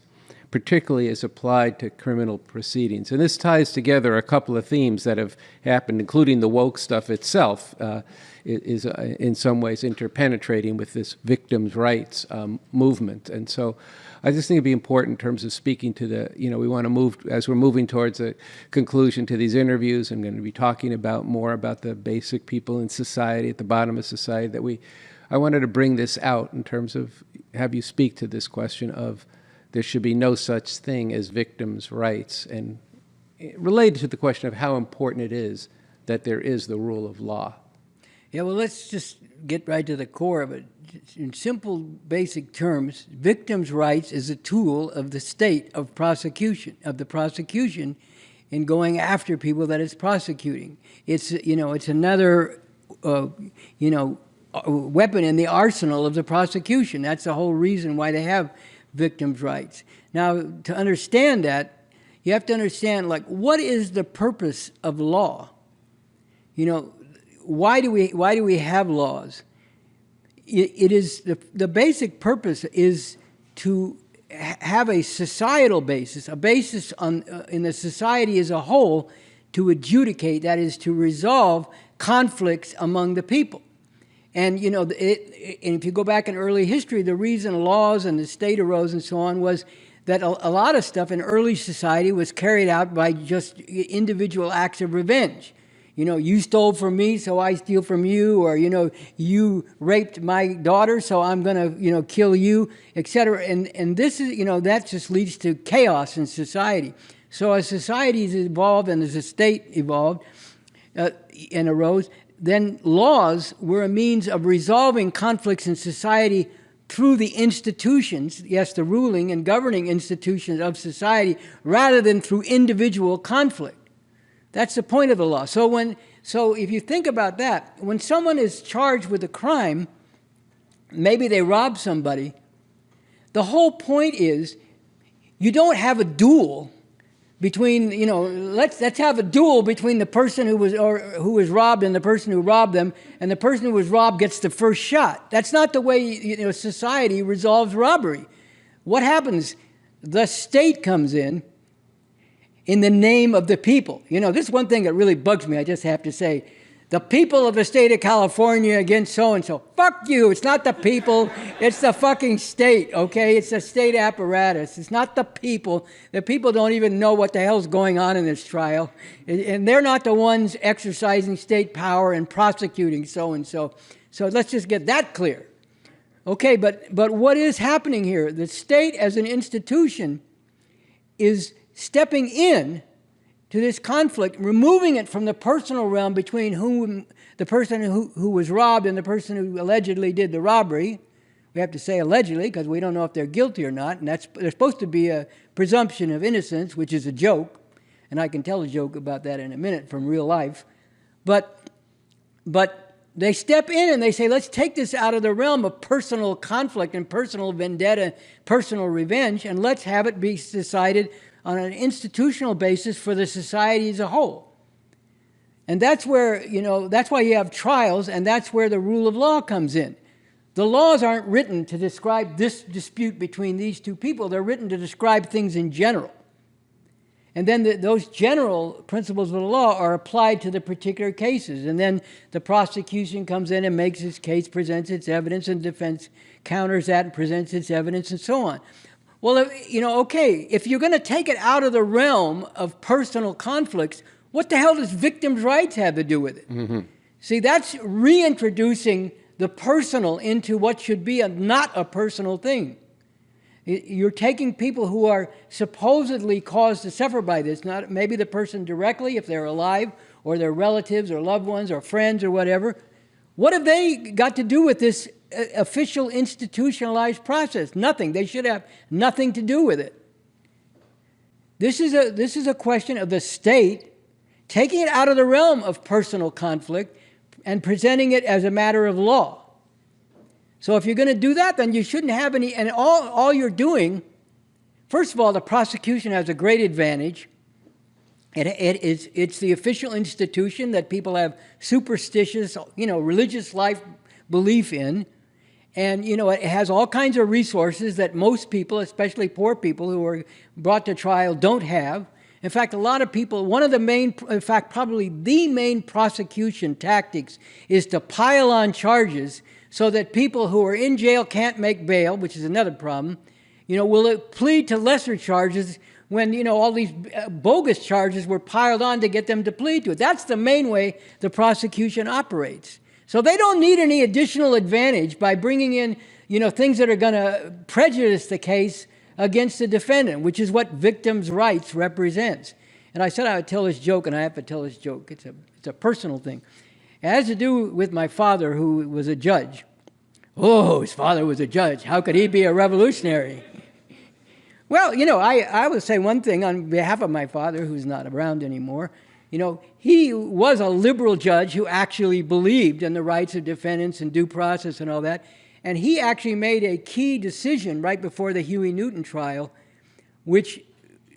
particularly as applied to criminal proceedings. And this ties together a couple of themes that have happened, including the woke stuff itself, is in some ways interpenetrating with this victims' rights movement. And so I just think it'd be important in terms of speaking to the, we want to move, as we're moving towards a conclusion to these interviews, I'm going to be talking more about the basic people in society, at the bottom of society, that I wanted to bring this out in terms of, have you speak to this question of, there should be no such thing as victims' rights, and related to the question of how important it is that there is the rule of law. Yeah, well, let's just get right to the core of it. In simple, basic terms, victims' rights is a tool of the state of prosecution, of the prosecution in going after people that it's prosecuting. It's, it's another, weapon in the arsenal of the prosecution. That's the whole reason why they have victims' rights. Now, to understand that, you have to understand, what is the purpose of law? Why do we have laws? it is the basic purpose is to have a societal basis, a basis on in the society as a whole to adjudicate, that is, to resolve conflicts among the people. And, you know, and if you go back in early history, the reason laws and the state arose and so on was that a lot of stuff in early society was carried out by just individual acts of revenge. You know, you stole from me, so I steal from you, or, you know, you raped my daughter, so I'm going to, you know, kill you, etc. And this is, you know, that just leads to chaos in society. So as societies evolved and as a state evolved and arose, then laws were a means of resolving conflicts in society through the institutions, yes, the ruling and governing institutions of society, rather than through individual conflict. That's the point of the law. So if you think about that, when someone is charged with a crime, maybe they robbed somebody, the whole point is you don't have a duel between, you know, let's have a duel between the person who was robbed and the person who robbed them, and the person who was robbed gets the first shot. That's not the way, you know, society resolves robbery. What happens? The state comes in the name of the people. You know, this is one thing that really bugs me, I just have to say. The people of the state of California against so-and-so. Fuck you, it's not the people, it's the fucking state, okay? It's the state apparatus, it's not the people. The people don't even know what the hell's going on in this trial. And they're not the ones exercising state power and prosecuting so-and-so. So let's just get that clear. Okay, but what is happening here? The state as an institution is stepping in to this conflict, removing it from the personal realm between whom the person who was robbed and the person who allegedly did the robbery. We have to say allegedly because we don't know if they're guilty or not, and there's supposed to be a presumption of innocence, which is a joke, and I can tell a joke about that in a minute from real life. But they step in and they say, let's take this out of the realm of personal conflict and personal vendetta, personal revenge, and let's have it be decided on an institutional basis for the society as a whole. And that's where, you know, that's why you have trials, and that's where the rule of law comes in. The laws aren't written to describe this dispute between these two people. They're written to describe things in general. And then those general principles of the law are applied to the particular cases. And then the prosecution comes in and makes its case, presents its evidence, and defense counters that and presents its evidence, and so on. Well, you know, okay, if you're going to take it out of the realm of personal conflicts, what the hell does victims' rights have to do with it? Mm-hmm. See, that's reintroducing the personal into what should be not a personal thing. You're taking people who are supposedly caused to suffer by this, not maybe the person directly, if they're alive, or their relatives or loved ones or friends or whatever. What have they got to do with this official institutionalized process? Nothing. They should have nothing to do with it. This is a question of the state taking it out of the realm of personal conflict and presenting it as a matter of law. So if you're going to do that, then you shouldn't have any, and all you're doing, first of all, the prosecution has a great advantage. It's the official institution that people have superstitious, you know, religious life belief in. And, you know, it has all kinds of resources that most people, especially poor people who are brought to trial, don't have. In fact, a lot of people, one of the main, in fact, probably the main prosecution tactics is to pile on charges so that people who are in jail can't make bail, which is another problem, you know, will plead to lesser charges when, you know, all these bogus charges were piled on to get them to plead to it. That's the main way the prosecution operates. So they don't need any additional advantage by bringing in, you know, things that are going to prejudice the case against the defendant, which is what victims' rights represents. And I said I would tell this joke, and I have to tell this joke. It's a personal thing. It has to do with my father, who was a judge. Oh, his father was a judge. How could he be a revolutionary? Well, you know, I will say one thing on behalf of my father, who's not around anymore. You know, he was a liberal judge who actually believed in the rights of defendants and due process and all that. And he actually made a key decision right before the Huey Newton trial, which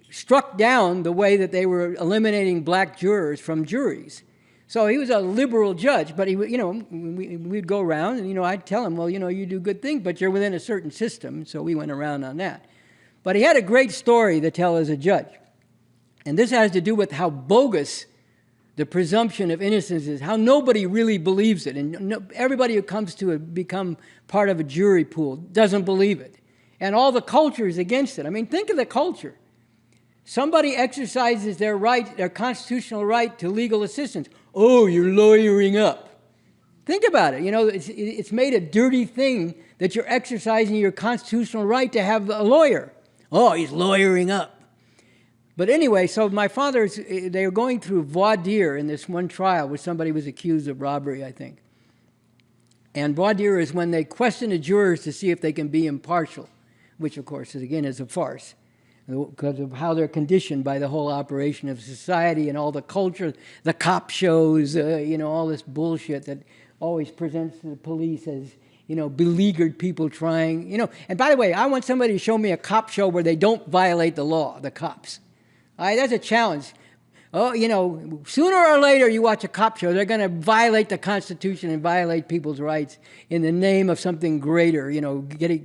struck down the way that they were eliminating black jurors from juries. So he was a liberal judge, but we'd go around and, I'd tell him, well, you do good things, but you're within a certain system. So we went around on that. But he had a great story to tell as a judge. And this has to do with how bogus the presumption of innocence is, how nobody really believes it. And everybody who comes to become part of a jury pool doesn't believe it. And all the culture is against it. I mean, think of the culture. Somebody exercises their right, their constitutional right to legal assistance. Oh, you're lawyering up. Think about it. It's made a dirty thing that you're exercising your constitutional right to have a lawyer. Oh, he's lawyering up. But anyway, so my father's, they were going through voir dire in this one trial where somebody was accused of robbery, I think. And voir dire is when they question the jurors to see if they can be impartial, which, of course, is a farce, because of how they're conditioned by the whole operation of society and all the culture, the cop shows, all this bullshit that always presents the police as, beleaguered people trying, And by the way, I want somebody to show me a cop show where they don't violate the law, the cops. That's a challenge. Oh, sooner or later you watch a cop show, they're going to violate the Constitution and violate people's rights in the name of something greater,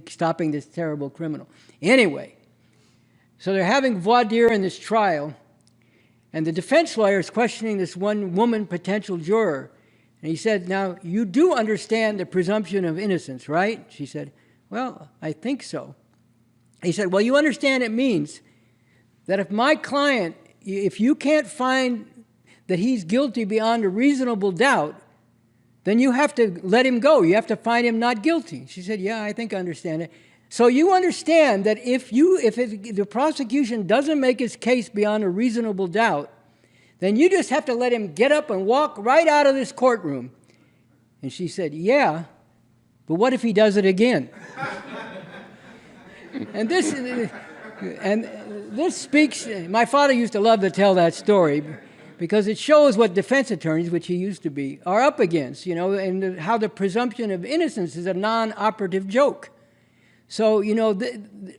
stopping this terrible criminal. Anyway, so they're having voir dire in this trial, and the defense lawyer is questioning this one woman potential juror. And he said, now, you do understand the presumption of innocence, right? She said, well, I think so. He said, well, you understand it means that if my client, if you can't find that he's guilty beyond a reasonable doubt, then you have to let him go. You have to find him not guilty. She said, yeah, I think I understand it. So you understand that if the prosecution doesn't make his case beyond a reasonable doubt, then you just have to let him get up and walk right out of this courtroom. And she said, yeah, but what if he does it again? And this speaks, my father used to love to tell that story because it shows what defense attorneys, which he used to be, are up against, and how the presumption of innocence is a non-operative joke. So,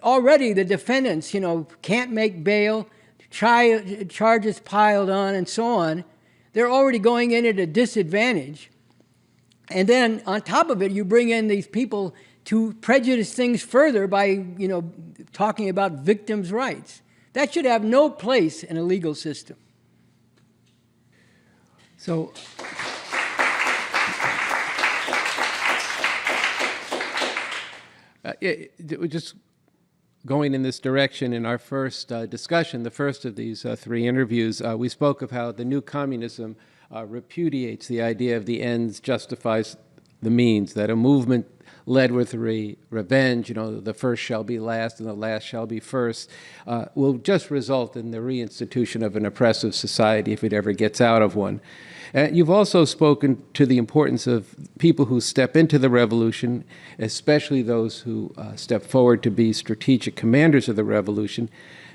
already the defendants, can't make bail, charges piled on, and so on. They're already going in at a disadvantage. And then on top of it, you bring in these people to prejudice things further by, talking about victims' rights. That should have no place in a legal system. So, just going in this direction, in our first discussion, the first of these three interviews, we spoke of how the new communism repudiates the idea of the ends justifies the means, that a movement led with revenge, the first shall be last and the last shall be first, will just result in the reinstitution of an oppressive society if it ever gets out of one. You've also spoken to the importance of people who step into the revolution, especially those who step forward to be strategic commanders of the revolution,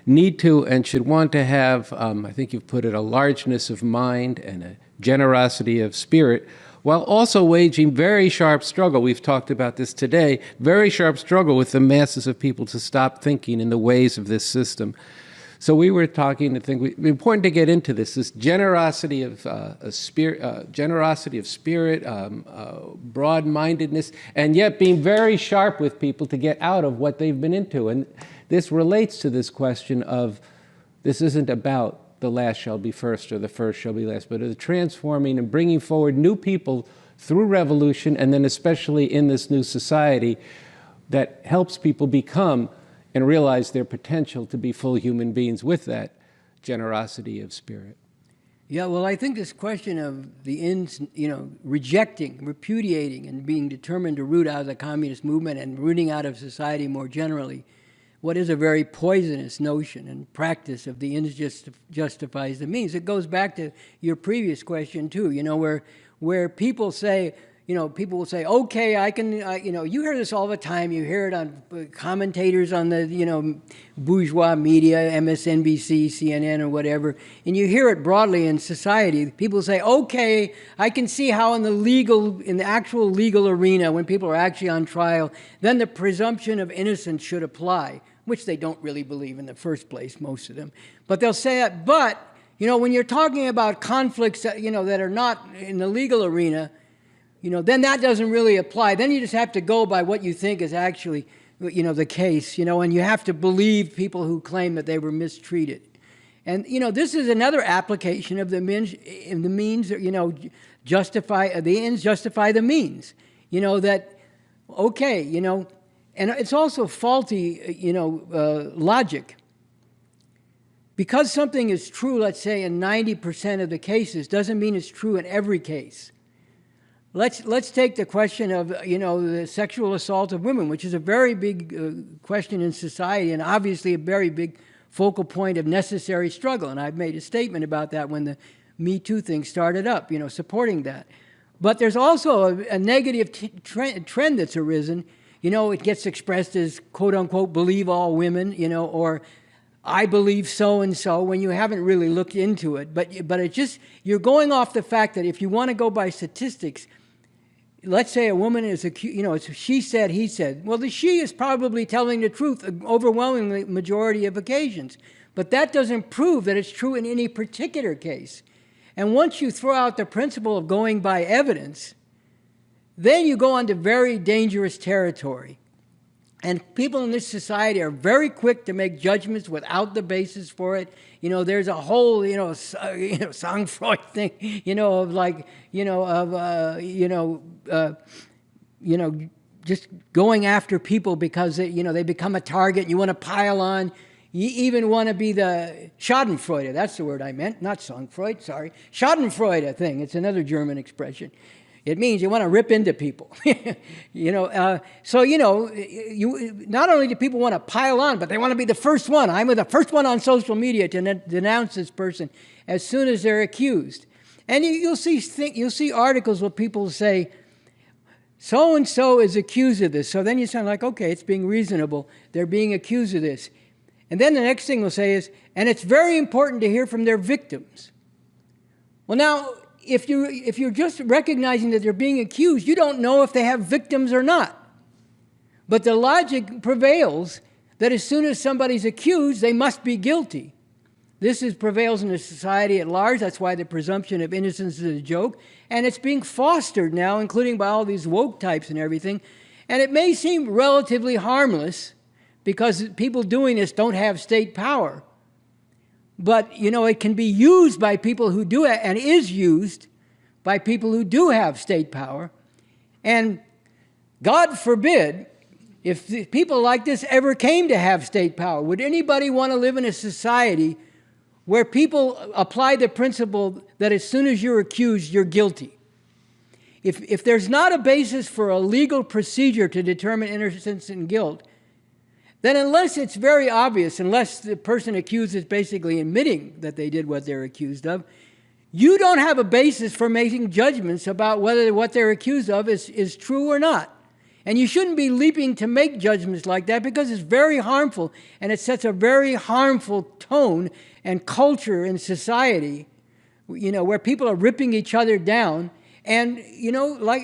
need to and should want to have, I think you've put it, a largeness of mind and a generosity of spirit, while also waging very sharp struggle. We've talked about this today, very sharp struggle with the masses of people to stop thinking in the ways of this system. So we were talking, I think it's important to get into this generosity of spirit, broad-mindedness, and yet being very sharp with people to get out of what they've been into. And this relates to this question of, this isn't about the last shall be first or the first shall be last, but the transforming and bringing forward new people through revolution, and then especially in this new society that helps people become and realize their potential to be full human beings with that generosity of spirit. Yeah, well, I think this question of the ends, rejecting, repudiating, and being determined to root out of the communist movement and rooting out of society more generally, what is a very poisonous notion and practice of the ends justifies the means. It goes back to your previous question, too, where people say, people will say, okay, I can, you hear this all the time. You hear it on commentators on the, bourgeois media, MSNBC, CNN, or whatever, and you hear it broadly in society. People say, okay, I can see how in the actual legal arena, when people are actually on trial, then the presumption of innocence should apply, which they don't really believe in the first place, most of them. But they'll say that, but, You know, when you're talking about conflicts that, that are not in the legal arena, then that doesn't really apply. Then you just have to go by what you think is actually, the case, and you have to believe people who claim that they were mistreated. And, this is another application of the means, justify, the ends justify the means. That, okay, and it's also faulty, logic. Because something is true, let's say, in 90% of the cases, doesn't mean it's true in every case. Let's take the question of, the sexual assault of women, which is a very big question in society and obviously a very big focal point of necessary struggle. And I've made a statement about that when the Me Too thing started up, supporting that. But there's also a negative trend that's arisen. It gets expressed as, quote unquote, believe all women, or I believe so-and-so, when you haven't really looked into it. But it just, you're going off the fact that if you want to go by statistics, let's say a woman is accused, it's she said, he said. Well, the she is probably telling the truth an overwhelmingly majority of occasions. But that doesn't prove that it's true in any particular case. And once you throw out the principle of going by evidence, then you go onto very dangerous territory. And people in this society are very quick to make judgments without the basis for it. There's a whole, Songfreud thing, of like, just going after people because, they become a target. You want to pile on. You even want to be the Schadenfreude. That's the word I meant, not Songfreud, sorry. Schadenfreude thing. It's another German expression. It means you want to rip into people. So, not only do people want to pile on, but they want to be the first one. I'm the first one on social media to denounce this person as soon as they're accused. And you'll see articles where people say, so-and-so is accused of this. So then you sound like, okay, it's being reasonable. They're being accused of this. And then the next thing we'll say is, and it's very important to hear from their victims. Well, now, if you're just recognizing that they're being accused, you don't know if they have victims or not. But the logic prevails that as soon as somebody's accused, they must be guilty. This prevails in the society at large. That's why the presumption of innocence is a joke. And it's being fostered now, including by all these woke types and everything. And it may seem relatively harmless because people doing this don't have state power. But, it can be used by people who do it, and is used by people who do have state power. And God forbid, if people like this ever came to have state power, would anybody want to live in a society where people apply the principle that as soon as you're accused, you're guilty? If there's not a basis for a legal procedure to determine innocence and guilt, then unless it's very obvious, unless the person accused is basically admitting that they did what they're accused of, you don't have a basis for making judgments about whether what they're accused of is true or not. And you shouldn't be leaping to make judgments like that because it's very harmful, and it sets a very harmful tone and culture in society, where people are ripping each other down. And,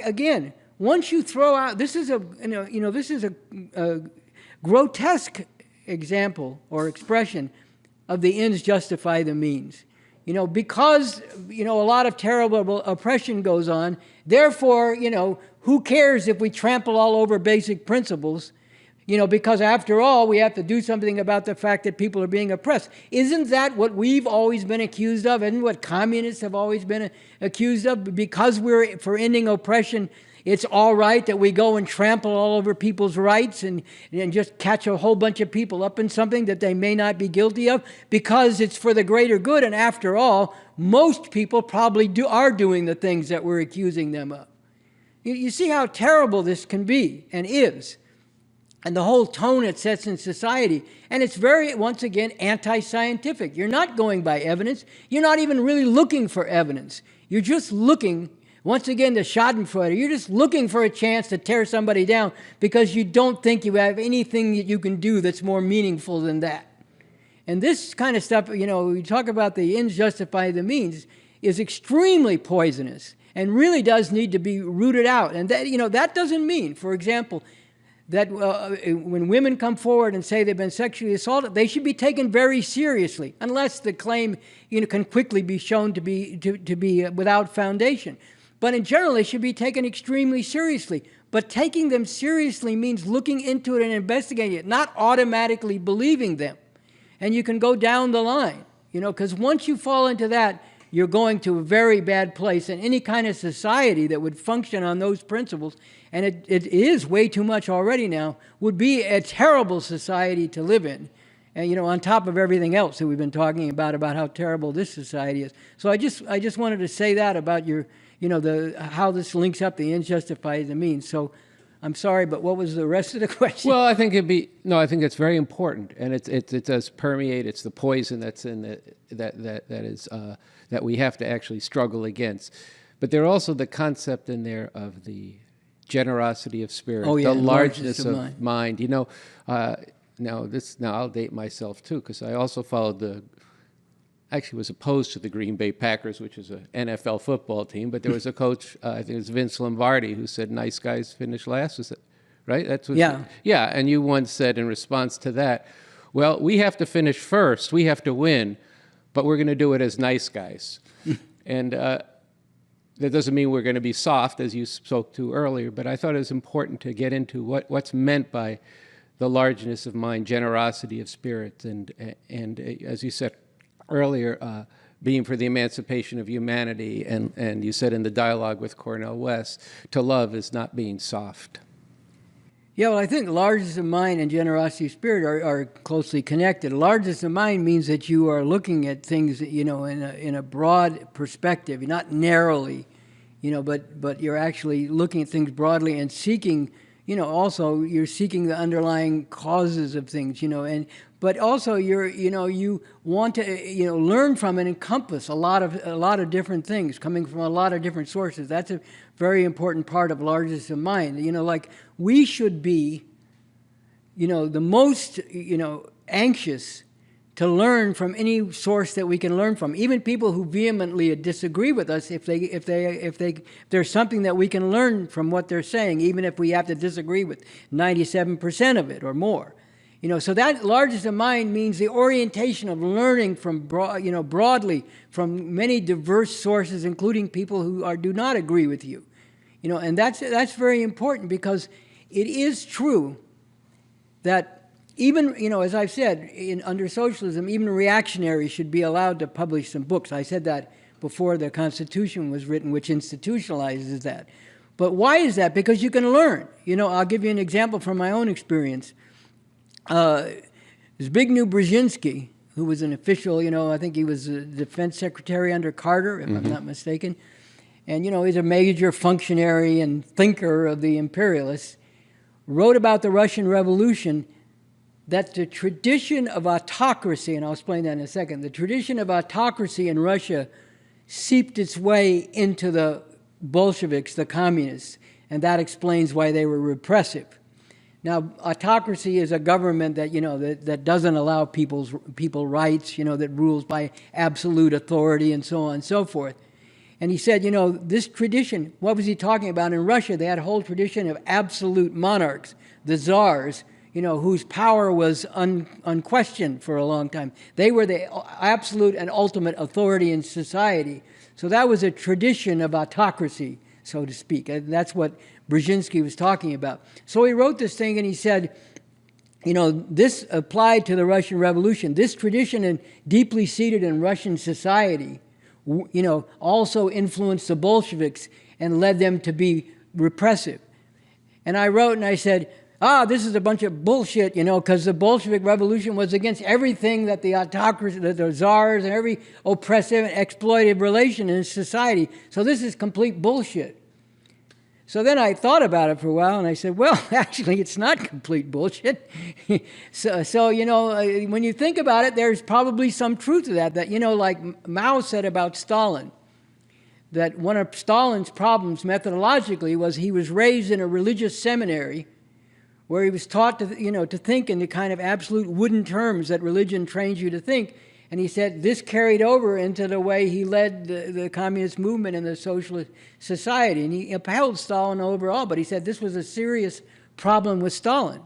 again, once you throw out, this is a grotesque example or expression of the ends justify the means. Because, a lot of terrible oppression goes on, therefore, who cares if we trample all over basic principles, because after all, we have to do something about the fact that people are being oppressed. Isn't that what we've always been accused of? Isn't what communists have always been accused of? Because we're for ending oppression, it's all right that we go and trample all over people's rights and just catch a whole bunch of people up in something that they may not be guilty of because it's for the greater good. And after all, most people probably are doing the things that we're accusing them of. You see how terrible this can be and is, and the whole tone it sets in society. And it's very, once again, anti-scientific. You're not going by evidence. You're not even really looking for evidence. You're just looking, once again, the Schadenfreude. You're just looking for a chance to tear somebody down because you don't think you have anything that you can do that's more meaningful than that. And this kind of stuff, we talk about the ends justify the means, is extremely poisonous and really does need to be rooted out. And that, that doesn't mean, for example, that when women come forward and say they've been sexually assaulted, they should be taken very seriously, unless the claim can quickly be shown to be without foundation. But in general, they should be taken extremely seriously. But taking them seriously means looking into it and investigating it, not automatically believing them. And you can go down the line, because once you fall into that, you're going to a very bad place. And any kind of society that would function on those principles, and it is way too much already now, would be a terrible society to live in. And, on top of everything else that we've been talking about how terrible this society is. So I just wanted to say that about your, how this links up the ends justify the means. So I'm sorry, but what was the rest of the question? Well, I think I think it's very important, and it does permeate. It's the poison that's in that we have to actually struggle against. But there's also the concept in there of the generosity of spirit, the largeness of mind. Now I'll date myself too, because I also followed actually was opposed to the Green Bay Packers, which is an NFL football team, but there was a coach, I think it was Vince Lombardi, who said, "Nice guys finish last." Was it right? That's what. Yeah. And you once said in response to that, "Well, we have to finish first. We have to win, but we're going to do it as nice guys." And that doesn't mean we're going to be soft, as you spoke to earlier, but I thought it was important to get into what's meant by the largeness of mind, generosity of spirit, and as you said earlier, being for the emancipation of humanity, and you said in the dialogue with Cornel West, to love is not being soft. Yeah, well, I think largeness of mind and generosity of spirit are closely connected. Largeness of mind means that you are looking at things, in a broad perspective, not narrowly, but you're actually looking at things broadly and seeking, also you're seeking the underlying causes of things, but also you want to, learn from and encompass a lot of different things coming from a lot of different sources. That's a very important part of largeness of mind. Like we should be, the most, anxious to learn from any source that we can learn from. Even people who vehemently disagree with us, if there's something that we can learn from what they're saying, even if we have to disagree with 97% of it or more. So that largest of mind means the orientation of learning from broadly from many diverse sources, including people who do not agree with you. And that's very important, because it is true that even, as I've said, under socialism, even reactionaries should be allowed to publish some books. I said that before the Constitution was written, which institutionalizes that. But why is that? Because you can learn. I'll give you an example from my own experience. Zbigniew Brzezinski, who was an official, I think he was a defense secretary under Carter, if I'm not mistaken. And, he's a major functionary and thinker of the imperialists, wrote about the Russian Revolution, that the tradition of autocracy, and I'll explain that in a second, the tradition of autocracy in Russia seeped its way into the Bolsheviks, the communists, and that explains why they were repressive. Now, autocracy is a government that, that doesn't allow people rights, that rules by absolute authority and so on and so forth. And he said, this tradition, what was he talking about? In Russia, they had a whole tradition of absolute monarchs, the czars, whose power was unquestioned for a long time. They were the absolute and ultimate authority in society. So that was a tradition of autocracy, so to speak. And that's what Brzezinski was talking about. So he wrote this thing and he said, this applied to the Russian Revolution. This tradition, and deeply seated in Russian society, also influenced the Bolsheviks and led them to be repressive. And I wrote and I said, this is a bunch of bullshit, because the Bolshevik Revolution was against everything that the autocracy, the czars, and every oppressive and exploitative relation in society. So this is complete bullshit. So then I thought about it for a while, and I said, well, actually, it's not complete bullshit. So when you think about it, there's probably some truth to that, like Mao said about Stalin, that one of Stalin's problems methodologically was he was raised in a religious seminary where he was taught to think in the kind of absolute wooden terms that religion trains you to think. And he said this carried over into the way he led the communist movement and the socialist society. And he upheld Stalin overall, but he said this was a serious problem with Stalin.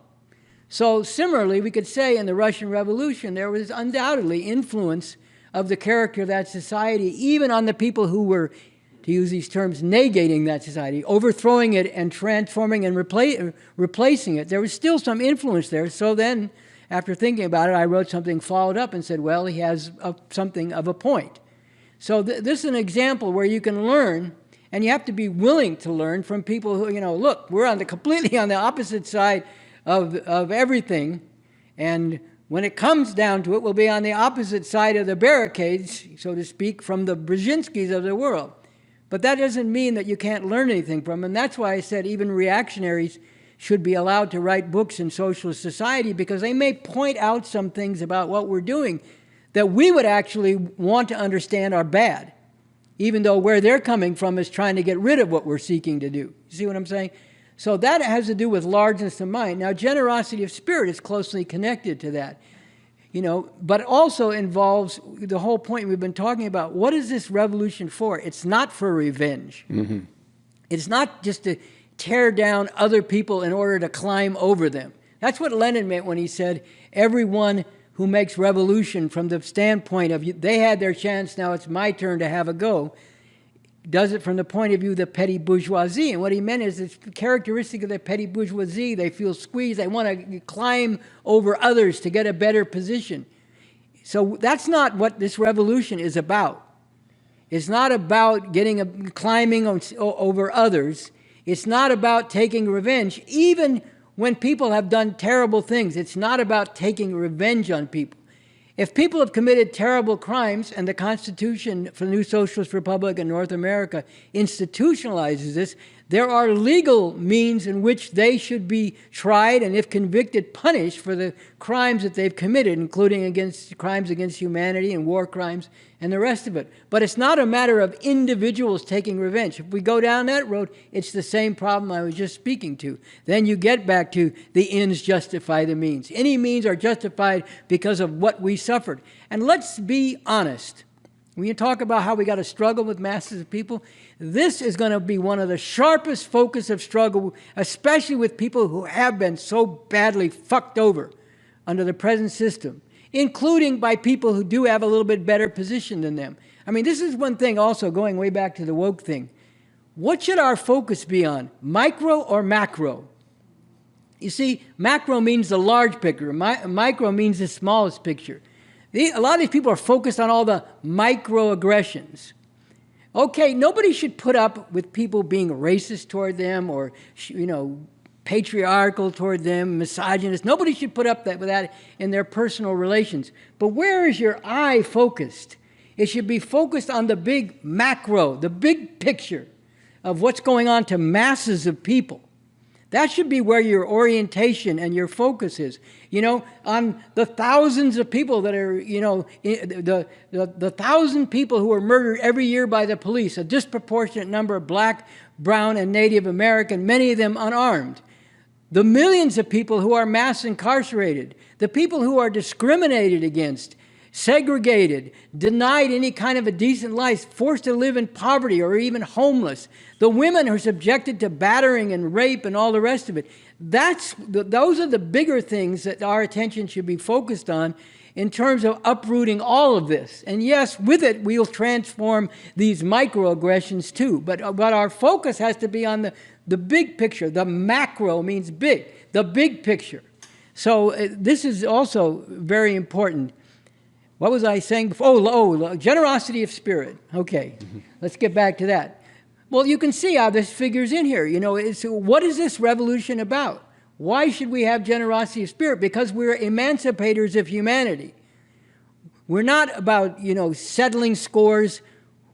So similarly, we could say in the Russian Revolution, there was undoubtedly influence of the character of that society, even on the people who were, to use these terms, negating that society, overthrowing it and transforming and replacing it. There was still some influence there. So then, after thinking about it, I wrote something, followed up, and said, well, he has something of a point. So this is an example where you can learn, and you have to be willing to learn from people who, look, we're completely on the opposite side of everything, and when it comes down to it, we'll be on the opposite side of the barricades, so to speak, from the Brzezinskis of the world. But that doesn't mean that you can't learn anything from them, and that's why I said even reactionaries should be allowed to write books in socialist society, because they may point out some things about what we're doing that we would actually want to understand are bad, even though where they're coming from is trying to get rid of what we're seeking to do. You see what I'm saying? So that has to do with largeness of mind. Now, generosity of spirit is closely connected to that, but also involves the whole point we've been talking about. What is this revolution for? It's not for revenge. Mm-hmm. It's not just to tear down other people in order to climb over them. That's what Lenin meant when he said, everyone who makes revolution from the standpoint of they had their chance, now it's my turn to have a go, does it from the point of view of the petty bourgeoisie. And what he meant is it's characteristic of the petty bourgeoisie. They feel squeezed. They want to climb over others to get a better position. So that's not what this revolution is about. It's not about climbing over others. It's not about taking revenge. Even when people have done terrible things, it's not about taking revenge on people. If people have committed terrible crimes, and the Constitution for the New Socialist Republic in North America institutionalizes this, there are legal means in which they should be tried and, if convicted, punished for the crimes that they've committed, including crimes against humanity and war crimes and the rest of it. But it's not a matter of individuals taking revenge. If we go down that road, it's the same problem I was just speaking to. Then you get back to the ends justify the means. Any means are justified because of what we suffered. And let's be honest. When you talk about how we got to struggle with masses of people, this is going to be one of the sharpest focus of struggle, especially with people who have been so badly fucked over under the present system, including by people who do have a little bit better position than them. I mean, this is one thing also, going way back to the woke thing. What should our focus be on, micro or macro? You see, macro means the large picture. Micro means the smallest picture. A lot of these people are focused on all the microaggressions. Okay, nobody should put up with people being racist toward them or, patriarchal toward them, misogynist. Nobody should put up with that in their personal relations. But where is your eye focused? It should be focused on the big macro, the big picture of what's going on to masses of people. That should be where your orientation and your focus is. On the thousands of people that are, the 1,000 people who are murdered every year by the police, a disproportionate number of black, brown, and Native American, many of them unarmed. The millions of people who are mass incarcerated, the people who are discriminated against, segregated, denied any kind of a decent life, forced to live in poverty or even homeless, the women who are subjected to battering and rape and all the rest of it. Those are the bigger things that our attention should be focused on in terms of uprooting all of this. And yes, with it, we'll transform these microaggressions too. But our focus has to be on the big picture. The macro means big, the big picture. So this is also very important. What was I saying before? Generosity of spirit. Okay, let's get back to that. Well, you can see how this figures in here. What is this revolution about? Why should we have generosity of spirit? Because we're emancipators of humanity. We're not about, settling scores.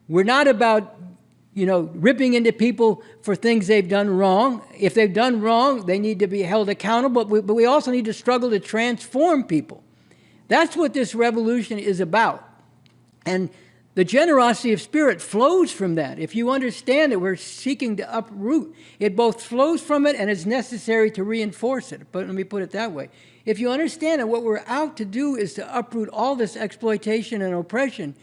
We're not about, ripping into people for things they've done wrong. If they've done wrong, they need to be held accountable, but we also need to struggle to transform people. That's what this revolution is about. And the generosity of spirit flows from that. If you understand that we're seeking to uproot, it both flows from it and is necessary to reinforce it. But let me put it that way. If you understand that what we're out to do is to uproot all this exploitation and oppression,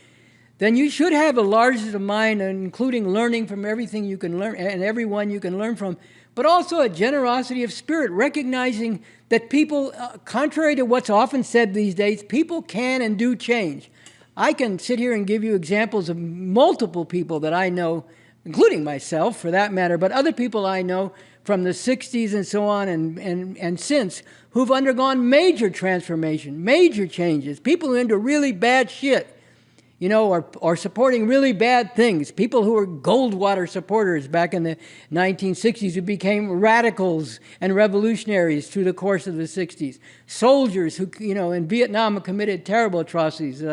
then you should have a largeness of mind, including learning from everything you can learn and everyone you can learn from. but also a generosity of spirit, recognizing that people, contrary to what's often said these days, people can and do change. I can sit here and give you examples of multiple people that I know, including myself for that matter, but other people I know from the 60s and so on and since, who've undergone major transformation, major changes, people who are into really bad shit, you know, or supporting really bad things, people who were Goldwater supporters back in the 1960s who became radicals and revolutionaries through the course of the 60s, soldiers who, you know, in Vietnam committed terrible atrocities,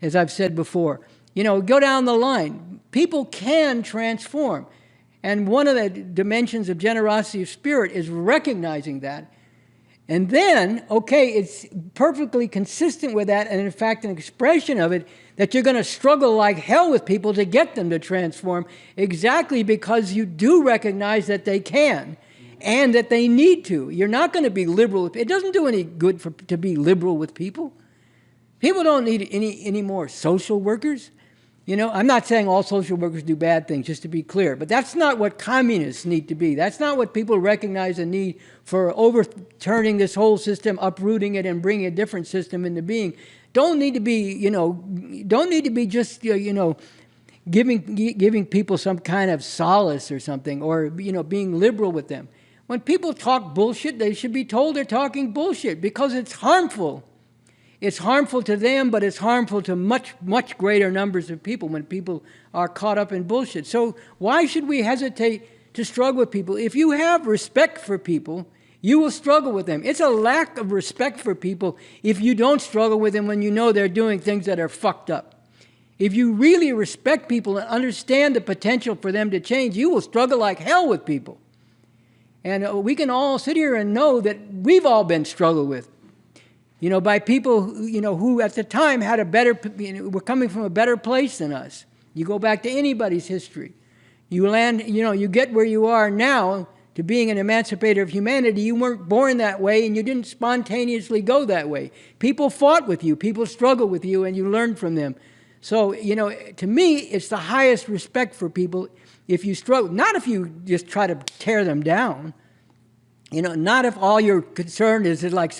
as I've said before. You know, go down the line. People can transform. And one of the dimensions of generosity of spirit is recognizing that. And then, okay, it's perfectly consistent with that, and in fact an expression of it, that you're going to struggle like hell with people to get them to transform, exactly because you do recognize that they can and that they need to. You're not going to be liberal. It doesn't do any good to be liberal with people. People don't need any more social workers. You know, I'm not saying all social workers do bad things, just to be clear, but that's not what communists need to be. That's not what people recognize the need for, overturning this whole system, uprooting it, and bringing a different system into being. Don't need to be, you know, don't need to be just, you know, giving people some kind of solace or something, or, you know, being liberal with them. When people talk bullshit, they should be told they're talking bullshit because it's harmful. It's harmful to them, but it's harmful to much, much greater numbers of people when people are caught up in bullshit. So why should we hesitate to struggle with people? If you have respect for people, you will struggle with them. It's a lack of respect for people if you don't struggle with them when you know they're doing things that are fucked up. If you really respect people and understand the potential for them to change, you will struggle like hell with people. And we can all sit here and know that we've all been struggled with. You know, by people, you know, who at the time had a better, you know, were coming from a better place than us. You go back to anybody's history. You land, you know, you get where you are now to being an emancipator of humanity. You weren't born that way, and you didn't spontaneously go that way. People fought with you, people struggled with you, and you learned from them. So, you know, to me, it's the highest respect for people if you struggle, not if you just try to tear them down. You know, not if all your concern is like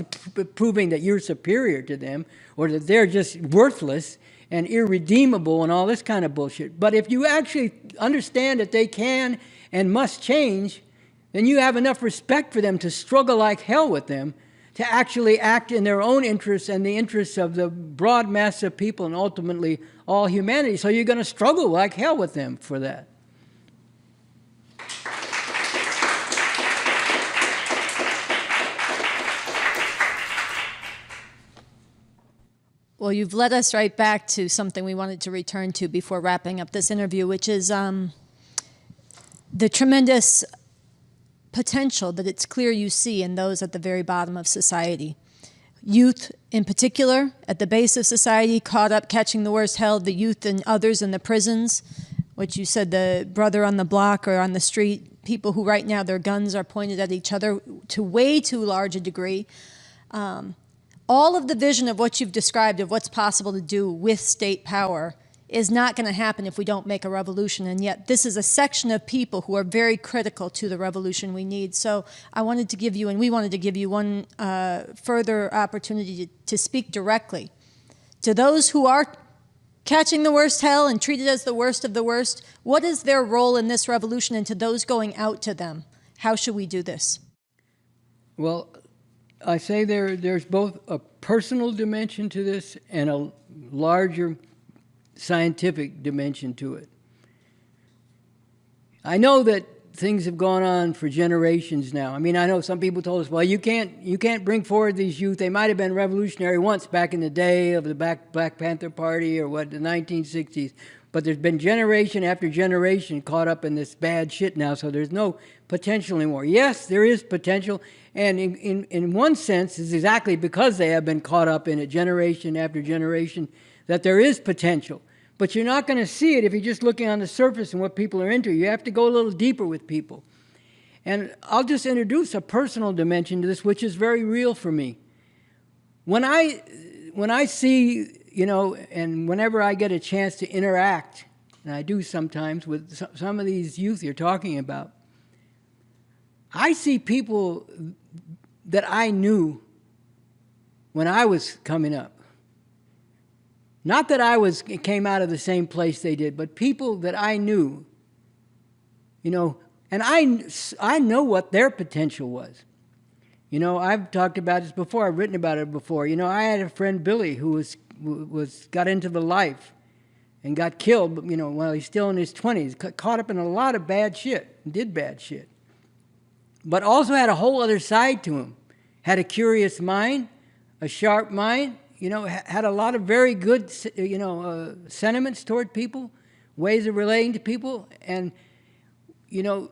proving that you're superior to them or that they're just worthless and irredeemable and all this kind of bullshit. But if you actually understand that they can and must change, then you have enough respect for them to struggle like hell with them, to actually act in their own interests and the interests of the broad mass of people and ultimately all humanity. So you're going to struggle like hell with them for that. Well, you've led us right back to something we wanted to return to before wrapping up this interview, which is the tremendous potential that it's clear you see in those at the very bottom of society. Youth, in particular, at the base of society, caught up catching the worst hell, the youth and others in the prisons, which you said the brother on the block or on the street, people who right now their guns are pointed at each other to way too large a degree. All of the vision of what you've described of what's possible to do with state power is not going to happen if we don't make a revolution, and yet this is a section of people who are very critical to the revolution we need. So I wanted to give you, and we wanted to give you one further opportunity to speak directly to those who are catching the worst hell and treated as the worst of the worst. What is their role in this revolution, and to those going out to them? How should we do this? Well, I say there's both a personal dimension to this and a larger scientific dimension to it. I know that things have gone on for generations now. I mean, I know some people told us, well, you can't bring forward these youth. They might have been revolutionary once back in the day of the Black Panther Party or what, the 1960s. But there's been generation after generation caught up in this bad shit now, so there's no potential anymore. Yes, there is potential, and in one sense, it's exactly because they have been caught up in it generation after generation that there is potential. But you're not going to see it if you're just looking on the surface and what people are into. You have to go a little deeper with people. And I'll just introduce a personal dimension to this, which is very real for me. When I see, you know, and whenever I get a chance to interact, and I do sometimes with some of these youth you're talking about, I see people that I knew when I was coming up. Not that came out of the same place they did, but people that I knew, you know, and I know what their potential was. You know, I've talked about this before. I've written about it before. You know, I had a friend, Billy, who got into the life and got killed, you know, while he's still in his 20s, caught up in a lot of bad shit, and did bad shit. But also had a whole other side to him. Had a curious mind, a sharp mind, you know, had a lot of very good, you know, sentiments toward people, ways of relating to people. And, you know,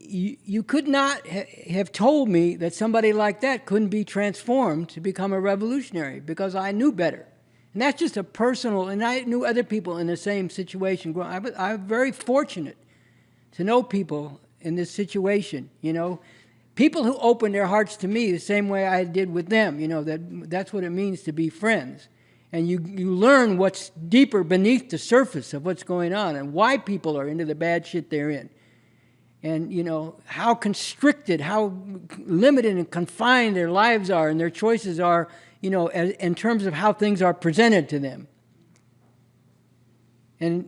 you could not have told me that somebody like that couldn't be transformed to become a revolutionary, because I knew better. And that's just a personal, and I knew other people in the same situation. I'm very fortunate to know people in this situation, you know. People who open their hearts to me the same way I did with them, you know, that's what it means to be friends. And you learn what's deeper beneath the surface of what's going on and why people are into the bad shit they're in. And, you know, how constricted, how limited and confined their lives are and their choices are, you know, in terms of how things are presented to them. And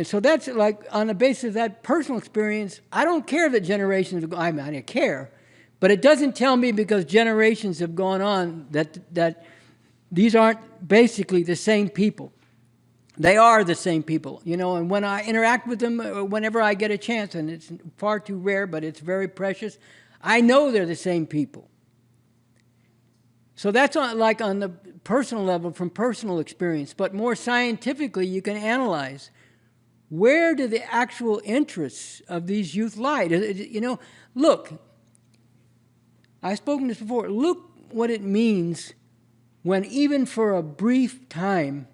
so that's like, on the basis of that personal experience, I don't care that generations have gone, I mean, I care, but it doesn't tell me because generations have gone on that these aren't basically the same people. They are the same people, you know, and when I interact with them, whenever I get a chance, and it's far too rare, but it's very precious, I know they're the same people. So that's on the personal level, from personal experience, but more scientifically, you can analyze where do the actual interests of these youth lie. You know, look, I've spoken this before, look what it means when even for a brief time,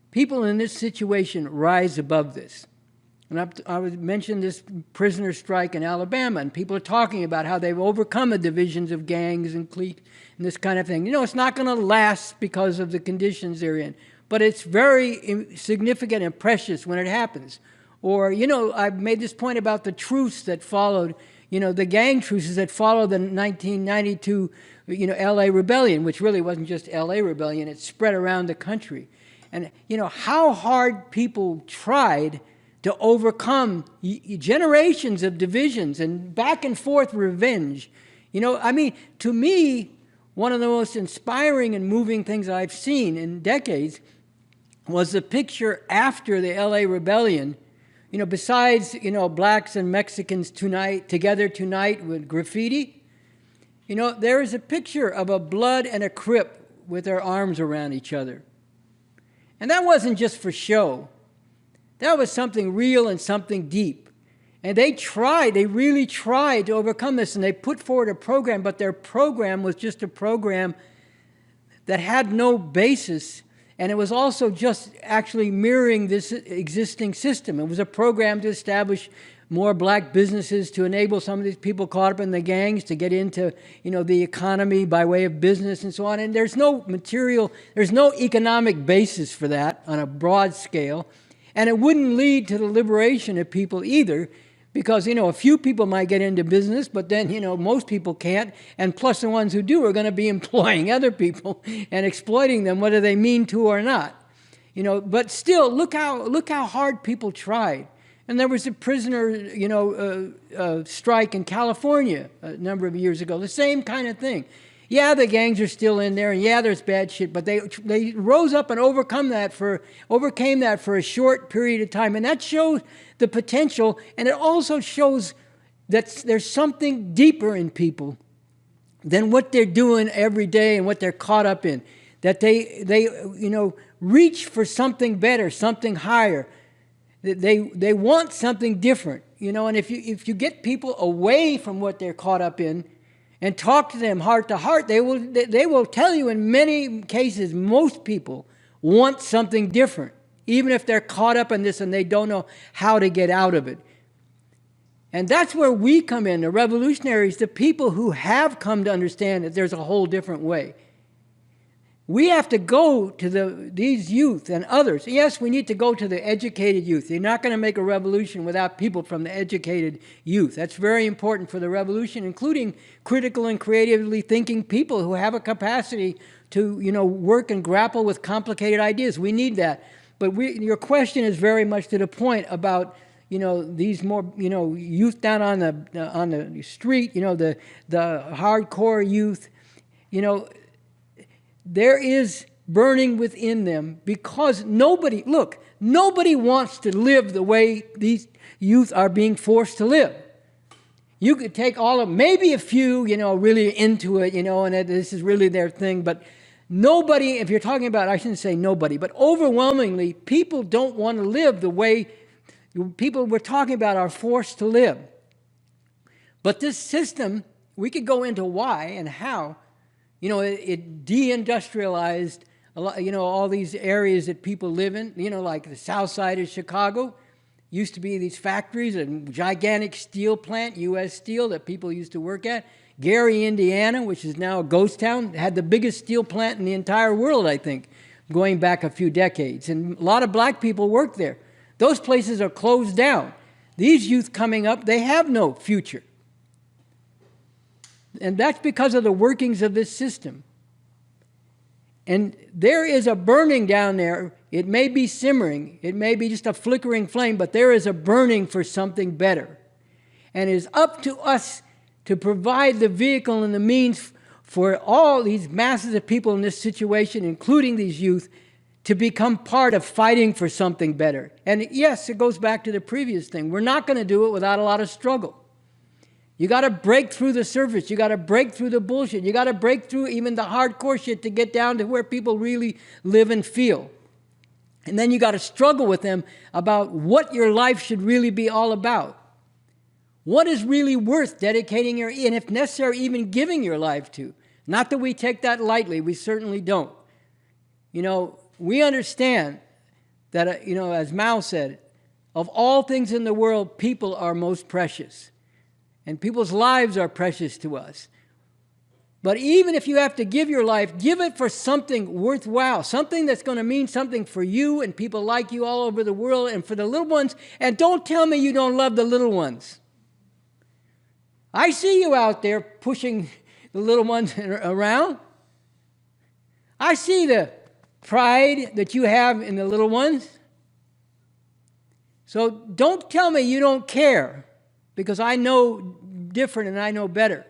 people in this situation rise above this. And I mentioned this prisoner strike in Alabama, and people are talking about how they've overcome the divisions of gangs and cliques and this kind of thing. You know, it's not going to last because of the conditions they're in, but it's very significant and precious when it happens. Or, you know, I've made this point about the truce that followed, you know, the gang truces that followed the 1992, you know, L.A. rebellion, which really wasn't just L.A. rebellion, it spread around the country. And, you know, how hard people tried to overcome generations of divisions and back and forth revenge. You know, I mean, to me, one of the most inspiring and moving things I've seen in decades was the picture after the L.A. rebellion. You know, besides, you know, blacks and Mexicans together tonight with graffiti, you know, there is a picture of a blood and a Crip with their arms around each other. And that wasn't just for show. That was something real and something deep. And they really tried to overcome this, and they put forward a program, but their program was just a program that had no basis, and it was also just actually mirroring this existing system. It was a program to establish more black businesses, to enable some of these people caught up in the gangs to get into, you know, the economy by way of business and so on. And there's no economic basis for that on a broad scale. And it wouldn't lead to the liberation of people either, because, you know, a few people might get into business, but then, you know, most people can't. And plus the ones who do are going to be employing other people and exploiting them, whether they mean to or not. You know, but still, look how hard people tried. And there was a prisoner, you know, strike in California a number of years ago, the same kind of thing. Yeah, the gangs are still in there, and yeah, there's bad shit, but they rose up and overcame that for a short period of time. And that shows the potential, and it also shows that there's something deeper in people than what they're doing every day and what they're caught up in. That they you know, reach for something better, something higher. They want something different, you know, and if you get people away from what they're caught up in and talk to them heart to heart, they will tell you in many cases, most people want something different, even if they're caught up in this and they don't know how to get out of it. And that's where we come in, the revolutionaries, the people who have come to understand that there's a whole different way. We have to go to these youth and others. Yes, we need to go to the educated youth. You're not going to make a revolution without people from the educated youth. That's very important for the revolution, including critical and creatively thinking people who have a capacity to, work and grapple with complicated ideas. We need that. But your question is very much to the point about, these more, youth down on the street, the hardcore youth, there is burning within them because nobody wants to live the way these youth are being forced to live. You could take all of, maybe a few, really into it, and this is really their thing, but nobody, if you're talking about, I shouldn't say nobody, but overwhelmingly, people don't want to live the way people we're talking about are forced to live. But this system, we could go into why and how. It deindustrialized a lot, all these areas that people live in, like the south side of Chicago. Used to be these factories, a gigantic steel plant, U.S. Steel, that people used to work at. Gary, Indiana, which is now a ghost town, had the biggest steel plant in the entire world, I think, going back a few decades. And a lot of black people worked there. Those places are closed down. These youth coming up, they have no future. And that's because of the workings of this system. And there is a burning down there. It may be simmering. It may be just a flickering flame, but there is a burning for something better. And it is up to us to provide the vehicle and the means for all these masses of people in this situation, including these youth, to become part of fighting for something better. And yes, it goes back to the previous thing. We're not going to do it without a lot of struggle. You got to break through the surface. You got to break through the bullshit. You got to break through even the hardcore shit to get down to where people really live and feel. And then you got to struggle with them about what your life should really be all about. What is really worth dedicating your, and if necessary, even giving your life to? Not that we take that lightly. We certainly don't. We understand that, as Mao said, of all things in the world, people are most precious. And people's lives are precious to us. But even if you have to give your life, give it for something worthwhile, something that's going to mean something for you and people like you all over the world and for the little ones. And don't tell me you don't love the little ones. I see you out there pushing the little ones around. I see the pride that you have in the little ones. So don't tell me you don't care, because I know different and I know better.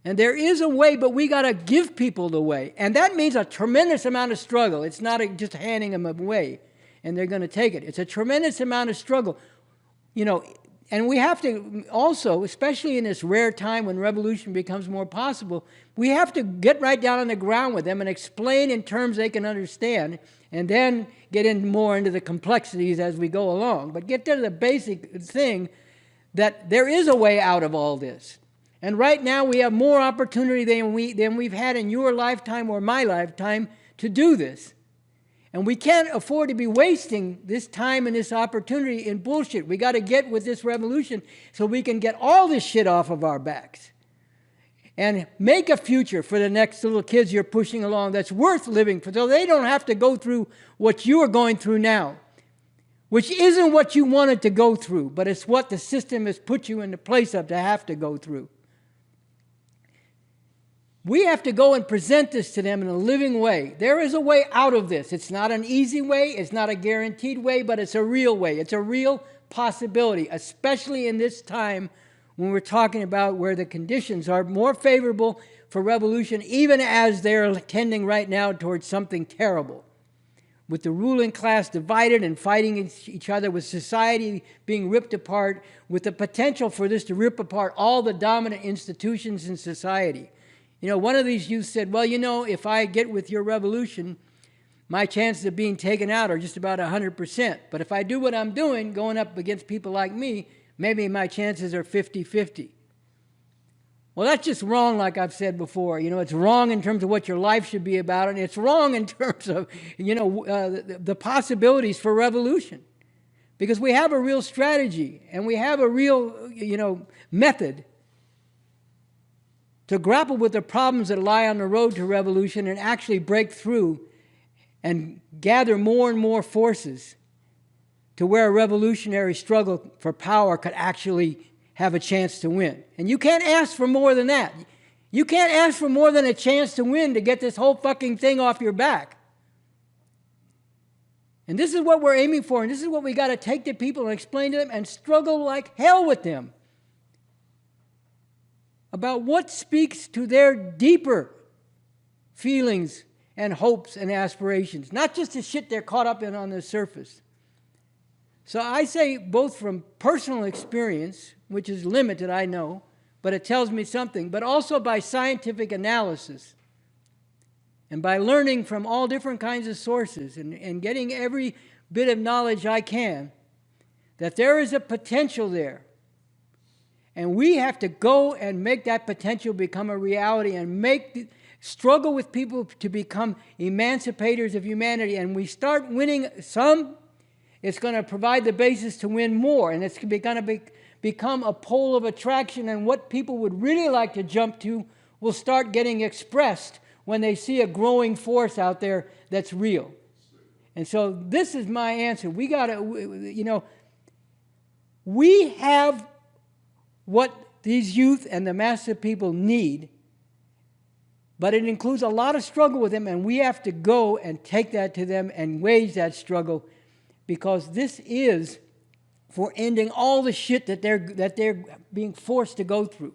And there is a way, but we got to give people the way. And that means a tremendous amount of struggle. It's not just handing them away and they're going to take it. It's a tremendous amount of struggle. And we have to also, especially in this rare time when revolution becomes more possible, we have to get right down on the ground with them and explain in terms they can understand, and then get in more into the complexities as we go along. But get to the basic thing that there is a way out of all this. And right now we have more opportunity than we've had in your lifetime or my lifetime to do this. And we can't afford to be wasting this time and this opportunity in bullshit. We got to get with this revolution so we can get all this shit off of our backs and make a future for the next little kids you're pushing along that's worth living for, so they don't have to go through what you are going through now, which isn't what you wanted to go through, but it's what the system has put you in the place of to have to go through. We have to go and present this to them in a living way. There is a way out of this. It's not an easy way. It's not a guaranteed way, but it's a real way. It's a real possibility, especially in this time when we're talking about where the conditions are more favorable for revolution, even as they're tending right now towards something terrible. With the ruling class divided and fighting each other, with society being ripped apart, with the potential for this to rip apart all the dominant institutions in society. One of these youth said, well, if I get with your revolution, my chances of being taken out are just about 100%. But if I do what I'm doing, going up against people like me, maybe my chances are 50-50. Well, that's just wrong, like I've said before. It's wrong in terms of what your life should be about, and it's wrong in terms of, the possibilities for revolution. Because we have a real strategy, and we have a real, method. to grapple with the problems that lie on the road to revolution and actually break through and gather more and more forces to where a revolutionary struggle for power could actually have a chance to win. And you can't ask for more than that. You can't ask for more than a chance to win to get this whole fucking thing off your back. And this is what we're aiming for, and this is what we got to take to people and explain to them and struggle like hell with them about what speaks to their deeper feelings and hopes and aspirations, not just the shit they're caught up in on the surface. So I say, both from personal experience, which is limited, I know, but it tells me something, but also by scientific analysis and by learning from all different kinds of sources and getting every bit of knowledge I can, that there is a potential there. And we have to go and make that potential become a reality and struggle with people to become emancipators of humanity. And we start winning some, it's going to provide the basis to win more. And it's going to become a pole of attraction. And what people would really like to jump to will start getting expressed when they see a growing force out there that's real. And so this is my answer. We got to, we have what these youth and the mass of people need, but it includes a lot of struggle with them, and we have to go and take that to them and wage that struggle, because this is for ending all the shit that they're being forced to go through,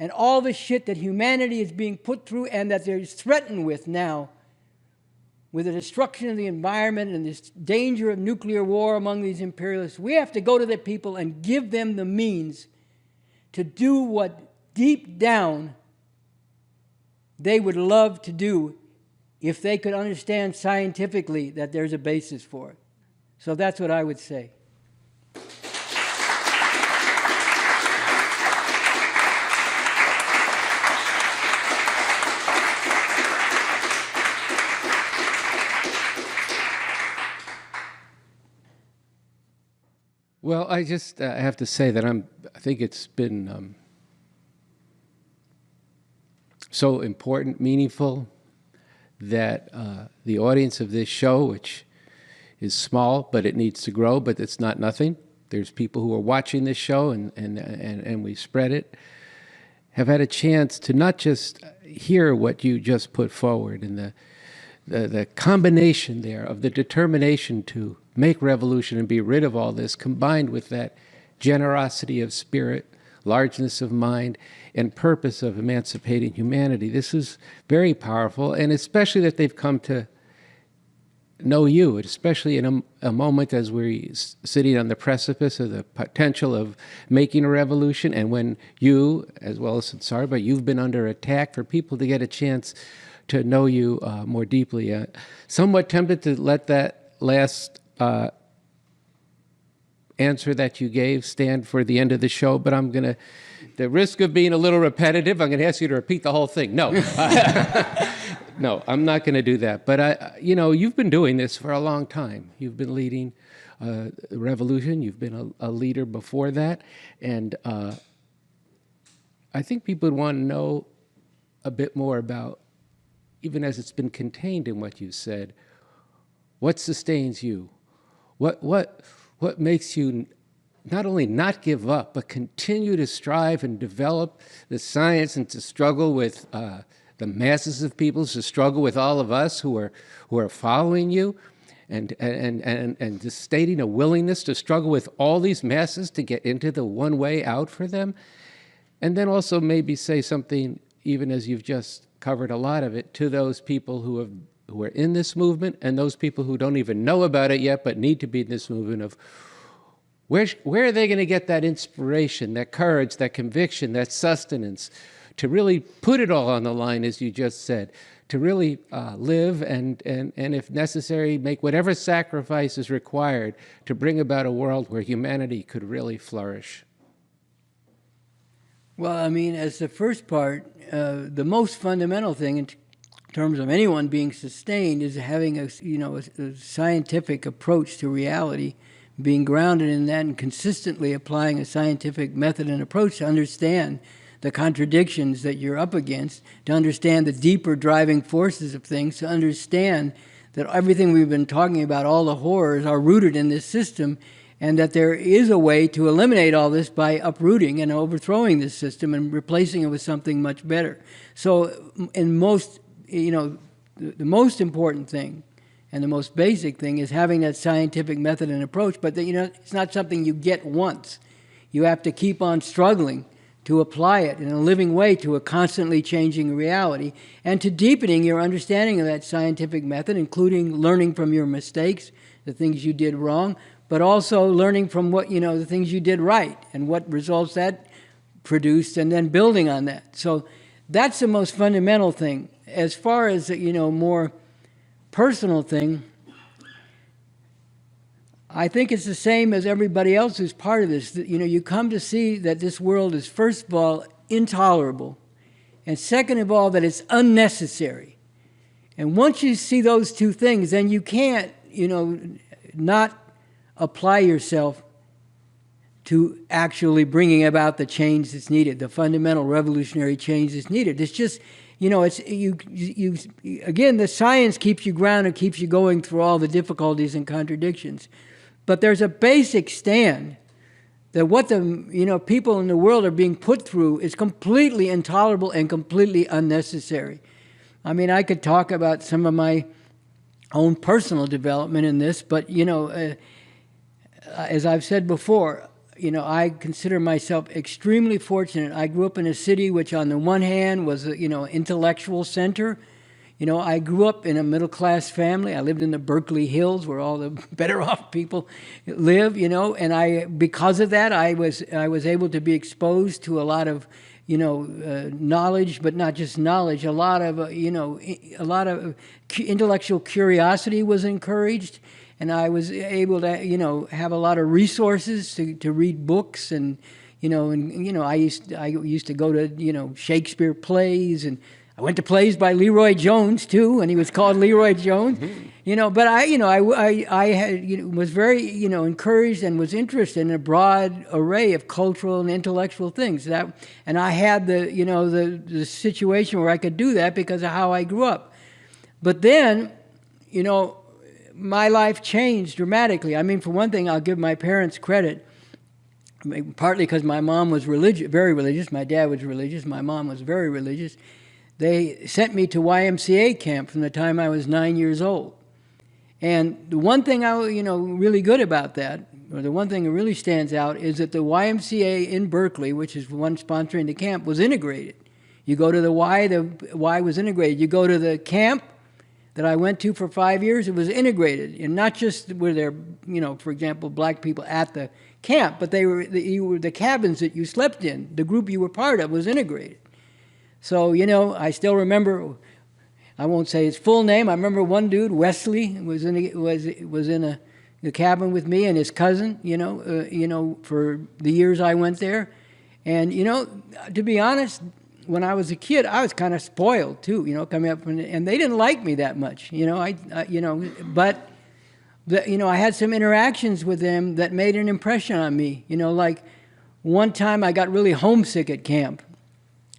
and all the shit that humanity is being put through and that they're threatened with now, with the destruction of the environment and this danger of nuclear war among these imperialists. We have to go to the people and give them the means to do what deep down they would love to do if they could understand scientifically that there's a basis for it. So that's what I would say. Well, I just have to say that I think it's been so important, meaningful, that the audience of this show, which is small, but it needs to grow, but it's not nothing. There's people who are watching this show, and we spread it, have had a chance to not just hear what you just put forward and the combination there of the determination to make revolution and be rid of all this, combined with that generosity of spirit, largeness of mind, and purpose of emancipating humanity. This is very powerful, and especially that they've come to know you, especially in a moment as we're sitting on the precipice of the potential of making a revolution, and when you, as well as Sarba, you've been under attack, for people to get a chance to know you more deeply. Somewhat tempted to let that last answer that you gave stand for the end of the show, but I'm going to, the risk of being a little repetitive, I'm going to ask you to repeat the whole thing. No. No, I'm not going to do that. But, you've been doing this for a long time. You've been leading the revolution. You've been a leader before that. And I think people would want to know a bit more about, even as it's been contained in what you said, what sustains you? What makes you not only not give up, but continue to strive and develop the science and to struggle with the masses of people, to struggle with all of us who are following you, and just stating a willingness to struggle with all these masses to get into the one way out for them, and then also maybe say something, even as you've just covered a lot of it, to those people who are in this movement and those people who don't even know about it yet but need to be in this movement, of where are they going to get that inspiration, that courage, that conviction, that sustenance to really put it all on the line, as you just said, to really live and if necessary, make whatever sacrifice is required to bring about a world where humanity could really flourish? Well, I mean, as the first part, the most fundamental thing in terms of anyone being sustained is having a scientific approach to reality, being grounded in that and consistently applying a scientific method and approach to understand the contradictions that you're up against, to understand the deeper driving forces of things, to understand that everything we've been talking about, all the horrors, are rooted in this system, and that there is a way to eliminate all this by uprooting and overthrowing this system and replacing it with something much better. So in most, the most important thing and the most basic thing is having that scientific method and approach, but it's not something you get once. You have to keep on struggling to apply it in a living way to a constantly changing reality, and to deepening your understanding of that scientific method, including learning from your mistakes, the things you did wrong, but also learning from what, the things you did right and what results that produced, and then building on that. So that's the most fundamental thing. As far as, more personal thing, I think it's the same as everybody else who's part of this. You come to see that this world is, first of all, intolerable, and second of all, that it's unnecessary. And once you see those two things, then you can't, not apply yourself to actually bringing about the change that's needed, the fundamental revolutionary change that's needed. It's just, it's again, the science keeps you grounded, keeps you going through all the difficulties and contradictions. But there's a basic stand that what the people in the world are being put through is completely intolerable and completely unnecessary. I mean, I could talk about some of my own personal development in this, but as I've said before, I consider myself extremely fortunate. I grew up in a city which, on the one hand, was an intellectual center. I grew up in a middle-class family. I lived in the Berkeley Hills, where all the better-off people live, and because of that, I was able to be exposed to a lot of, knowledge, but not just knowledge. A lot of intellectual curiosity was encouraged, and I was able to, have a lot of resources to read books, and I used to go to, Shakespeare plays, and I went to plays by Leroy Jones too, and he was called Leroy Jones. But I had, was very, encouraged and was interested in a broad array of cultural and intellectual things. And I had the situation where I could do that because of how I grew up. But then, my life changed dramatically. I mean, for one thing, I'll give my parents credit, partly because my mom was religious, very religious. My dad was religious. My mom was very religious. They sent me to YMCA camp from the time I was 9 years old. And the one thing really good about that, or the one thing that really stands out, is that the YMCA in Berkeley, which is the one sponsoring the camp, was integrated. You go to the Y was integrated. You go to the camp that I went to for 5 years, it was integrated. And not just were there, for example, black people at the camp, but the cabins that you slept in, the group you were part of was integrated. So, I still remember, I won't say his full name, I remember one dude, Wesley, was in the cabin with me, and his cousin, for the years I went there. And, to be honest, when I was a kid, I was kind of spoiled too, coming up, and they didn't like me that much, but I had some interactions with them that made an impression on me, like one time I got really homesick at camp.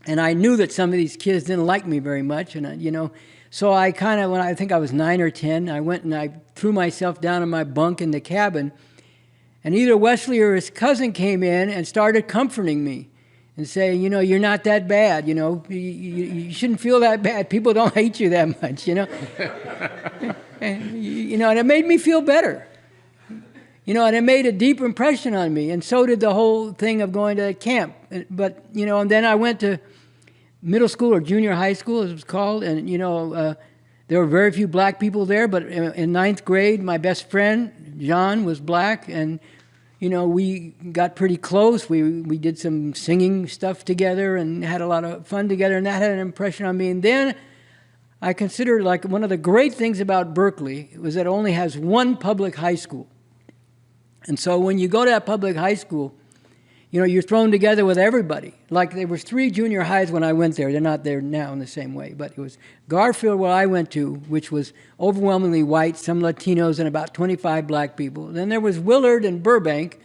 And I knew that some of these kids didn't like me very much, and so I kind of, when I think I was 9 or 10, I went and I threw myself down in my bunk in the cabin, and either Wesley or his cousin came in and started comforting me and saying, you're not that bad, you shouldn't feel that bad. People don't hate you that much, and it made me feel better. And it made a deep impression on me, and so did the whole thing of going to that camp. But, and then I went to middle school or junior high school, as it was called, and, there were very few black people there, but in 9th grade, my best friend, John, was black, and, we got pretty close. We did some singing stuff together and had a lot of fun together, and that had an impression on me. And then I considered, like, one of the great things about Berkeley was that it only has one public high school. And so when you go to that public high school, you're thrown together with everybody. Like, there was 3 junior highs when I went there. They're not there now in the same way. But it was Garfield, where I went to, which was overwhelmingly white, some Latinos, and about 25 black people. Then there was Willard and Burbank,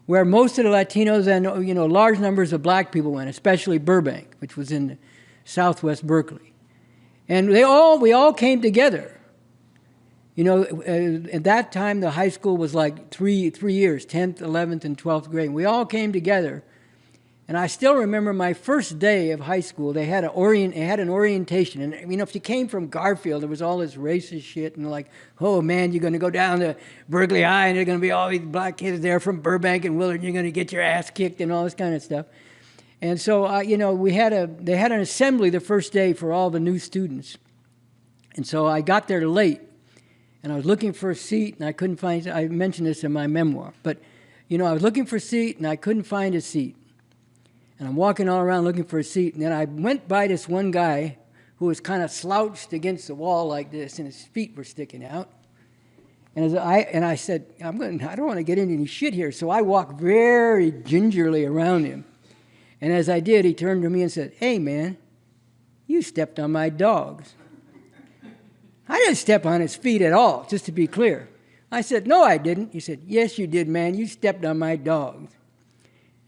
where most of the Latinos and, you know, large numbers of black people went, especially Burbank, which was in southwest Berkeley. And we all came together. You know, at that time, the high school was like three years, 10th, 11th, and 12th grade. We all came together. And I still remember my first day of high school. They had an orientation. And, you know, if you came from Garfield, there was all this racist shit. And like, oh, man, you're going to go down to Berkeley High, and there are going to be all these black kids there from Burbank and Willard, and you're going to get your ass kicked and all this kind of stuff. And so, you know, they had an assembly the first day for all the new students. And so I got there late, and I was looking for a seat, and I couldn't find, I mentioned this in my memoir. But, you know, I was looking for a seat, and I couldn't find a seat. And I'm walking all around looking for a seat. And then I went by this one guy who was kind of slouched against the wall like this, and his feet were sticking out. And I said, I don't want to get into any shit here. So I walked very gingerly around him. And as I did, he turned to me and said, hey, man, you stepped on my dogs. I didn't step on his feet at all, just to be clear. I said, no, I didn't. He said, yes, you did, man. You stepped on my dogs.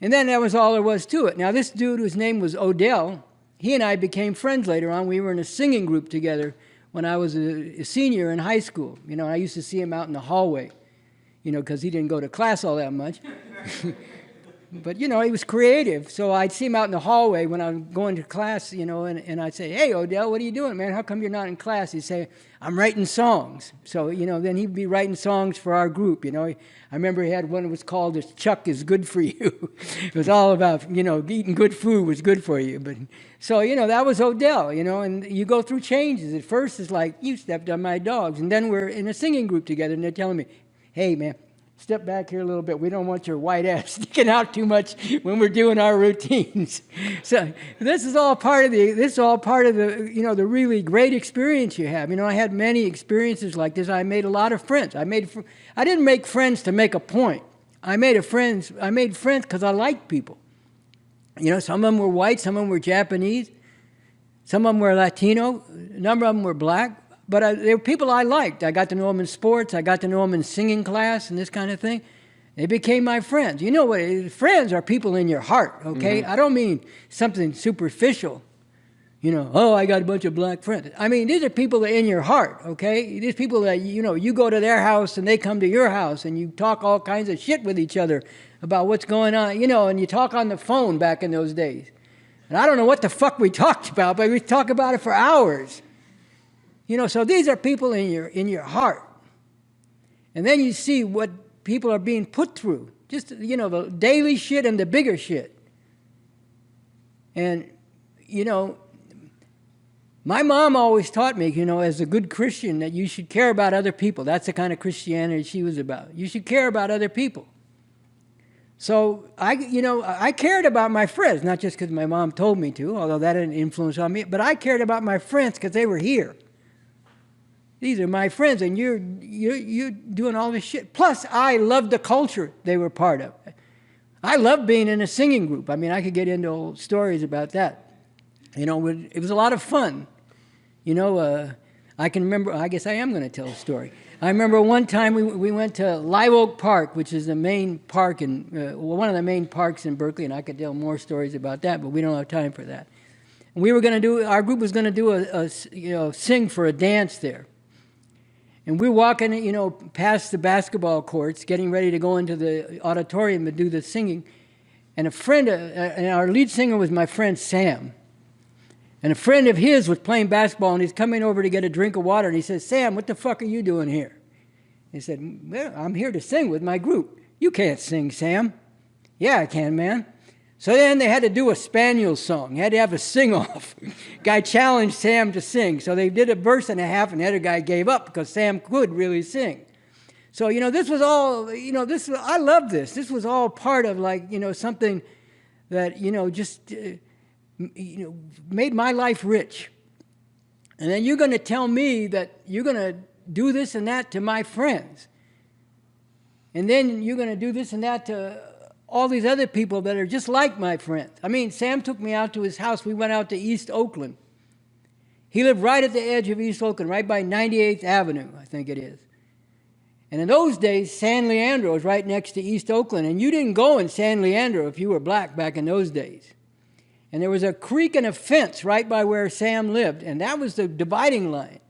And then that was all there was to it. Now, this dude, whose name was Odell, he and I became friends later on. We were in a singing group together when I was a senior in high school. You know, I used to see him out in the hallway, you know, because he didn't go to class all that much. But, you know, he was creative. So I'd see him out in the hallway when I was going to class, you know, and I'd say, hey, Odell, what are you doing, man? How come you're not in class? He'd say, I'm writing songs. So, you know, then he'd be writing songs for our group, you know. I remember he had one that was called Chuck is Good for You. It was all about, you know, eating good food was good for you. But so, you know, that was Odell, you know, and you go through changes. At first it's like, you stepped on my dogs. And then we're in a singing group together, and they're telling me, hey, man, step back here a little bit. We don't want your white ass sticking out too much when we're doing our routines. So this is all part of the, you know, the really great experience you have. You know, I had many experiences like this. I made a lot of friends. I didn't make friends to make a point. I made friends because I liked people. You know, some of them were white, some of them were Japanese, some of them were Latino, a number of them were black. But they were people I liked. I got to know them in sports. I got to know them in singing class and this kind of thing. They became my friends. You know what? Friends are people in your heart, okay? Mm-hmm. I don't mean something superficial. You know, oh, I got a bunch of black friends. I mean, these are people that are in your heart, okay? These people that, you know, you go to their house and they come to your house and you talk all kinds of shit with each other about what's going on, you know, and you talk on the phone back in those days. And I don't know what the fuck we talked about, but we talk about it for hours. You know, so these are people in your heart. And then you see what people are being put through. Just, you know, the daily shit and the bigger shit. And, you know, my mom always taught me, you know, as a good Christian, that you should care about other people. That's the kind of Christianity she was about. You should care about other people. So, I cared about my friends, not just because my mom told me to, although that had an influence on me, but I cared about my friends because they were here. These are my friends, and you're doing all this shit. Plus, I loved the culture they were part of. I loved being in a singing group. I mean, I could get into old stories about that. You know, it was a lot of fun. You know, I can remember, I guess I am going to tell a story. I remember one time we went to Live Oak Park, which is the main park one of the main parks in Berkeley, and I could tell more stories about that, but we don't have time for that. And our group was going to do sing for a dance there. And we're walking, you know, past the basketball courts, getting ready to go into the auditorium and do the singing. And and our lead singer was my friend Sam. And a friend of his was playing basketball, and he's coming over to get a drink of water. And he says, Sam, what the fuck are you doing here? He said, well, I'm here to sing with my group. You can't sing, Sam. Yeah, I can, man. So then they had to do a Spaniel song. You had to have a sing-off. Guy challenged Sam to sing. So they did a verse and a half, and the other guy gave up because Sam could really sing. So, you know, this was all, you know, I love this. This was all part of, like, you know, something that, you know, just, made my life rich. And then you're going to tell me that you're going to do this and that to my friends. And then you're going to do this and that to all these other people that are just like my friends. I mean, Sam took me out to his house. We went out to East Oakland. He lived right at the edge of East Oakland, right by 98th Avenue, I think it is. And in those days, San Leandro was right next to East Oakland, and you didn't go in San Leandro if you were black back in those days. And there was a creek and a fence right by where Sam lived, and that was the dividing line.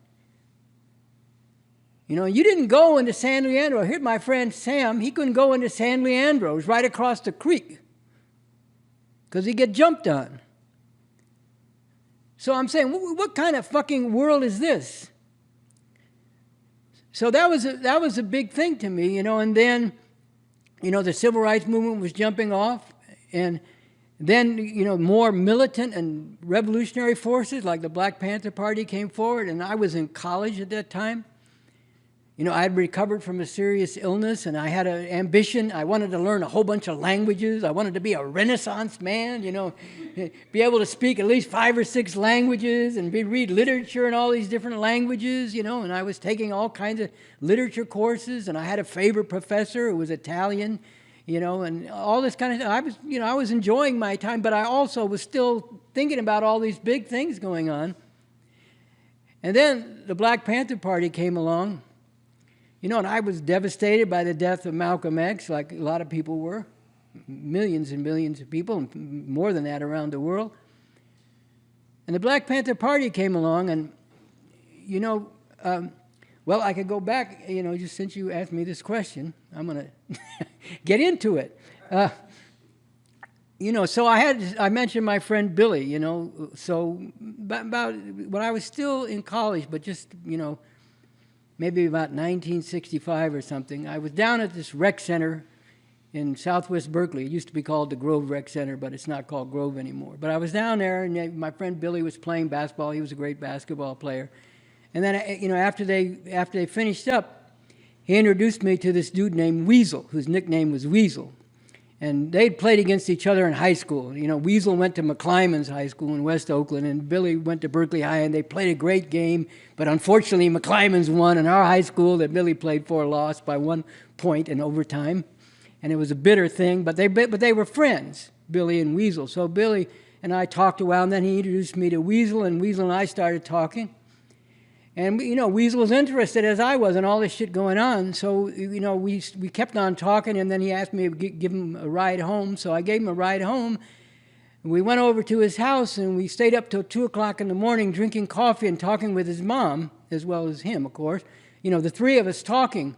You know, you didn't go into San Leandro. Here, my friend Sam, he couldn't go into San Leandro. It was right across the creek because he'd get jumped on. So I'm saying, what kind of fucking world is this? So that was a big thing to me, you know. And then, you know, the civil rights movement was jumping off, and then, you know, more militant and revolutionary forces like the Black Panther Party came forward, and I was in college at that time. You know, I had recovered from a serious illness, and I had an ambition. I wanted to learn a whole bunch of languages. I wanted to be a Renaissance man, you know, be able to speak at least 5 or 6 languages and read literature in all these different languages, you know, and I was taking all kinds of literature courses, and I had a favorite professor who was Italian, you know, and all this kind of stuff. I was enjoying my time, but I also was still thinking about all these big things going on. And then the Black Panther Party came along. You know, and I was devastated by the death of Malcolm X, like a lot of people were, millions and millions of people, and more than that around the world. And the Black Panther Party came along, and, you know, well, I could go back, you know, just since you asked me this question, I'm going to get into it. You know, so I mentioned my friend Billy, you know, so about when I was still in college, but just, you know, maybe about 1965 or something, I was down at this rec center in Southwest Berkeley. It used to be called the Grove Rec Center, but it's not called Grove anymore. But I was down there, and my friend Billy was playing basketball. He was a great basketball player. And then, you know, after they finished up, he introduced me to this dude named Weasel, whose nickname was Weasel. And they'd played against each other in high school. You know, Weasel went to McClymonds High School in West Oakland, and Billy went to Berkeley High, and they played a great game. But unfortunately, McClymonds won, and our high school that Billy played for lost by 1 point in overtime. And it was a bitter thing, but they were friends, Billy and Weasel. So Billy and I talked a while, and then he introduced me to Weasel, and Weasel and I started talking. And, you know, Weasel was interested, as I was, in all this shit going on. So, you know, we kept on talking, and then he asked me to give him a ride home. So I gave him a ride home. We went over to his house, and we stayed up till 2 o'clock in the morning drinking coffee and talking with his mom, as well as him, of course. You know, the three of us talking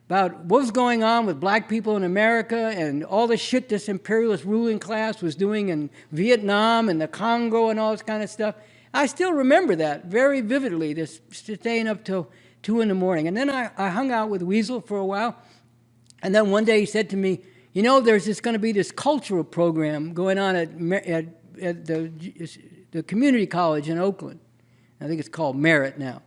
about what was going on with black people in America and all the shit this imperialist ruling class was doing in Vietnam and the Congo and all this kind of stuff. I still remember that very vividly, this staying up till 2 in the morning. And then I hung out with Weasel for a while. And then one day he said to me, you know, there's going to be this cultural program going on at the community college in Oakland. I think it's called Merit now.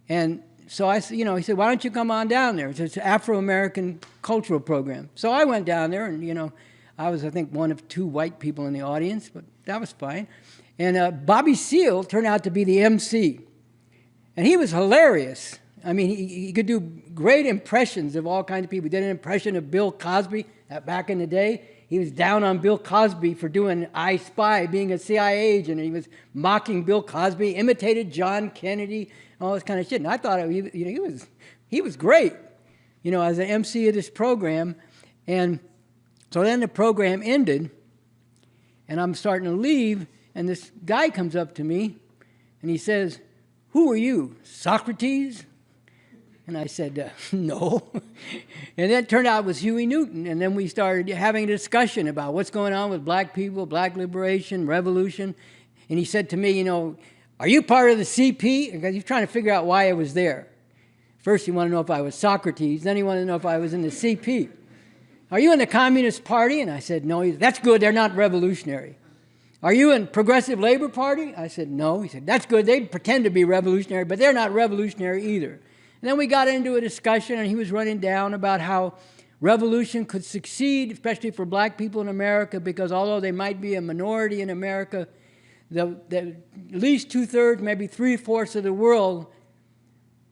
And so you know, he said, why don't you come on down there? It's an Afro-American cultural program. So I went down there, and, you know, I was, I think, one of 2 white people in the audience, but that was fine. And Bobby Seale turned out to be the MC. And he was hilarious. I mean, he could do great impressions of all kinds of people. He did an impression of Bill Cosby back in the day. He was down on Bill Cosby for doing I Spy, being a CIA agent, and he was mocking Bill Cosby, imitated John Kennedy, all this kind of shit. And I thought he was great, you know, as an MC of this program. And so then the program ended, and I'm starting to leave, and this guy comes up to me, and he says, who are you, Socrates? And I said, no. And then it turned out it was Huey Newton. And then we started having a discussion about what's going on with black people, black liberation, revolution. And he said to me, you know, are you part of the CP? Because he's trying to figure out why I was there. First he wanted to know if I was Socrates. Then he wanted to know if I was in the CP. Are you in the Communist Party? And I said, no. He said, that's good. They're not revolutionary. Are you in Progressive Labor Party? I said, no. He said, that's good. They pretend to be revolutionary, but they're not revolutionary either. And then we got into a discussion, and he was running down about how revolution could succeed, especially for black people in America, because although they might be a minority in America, at least 2/3, maybe 3/4 of the world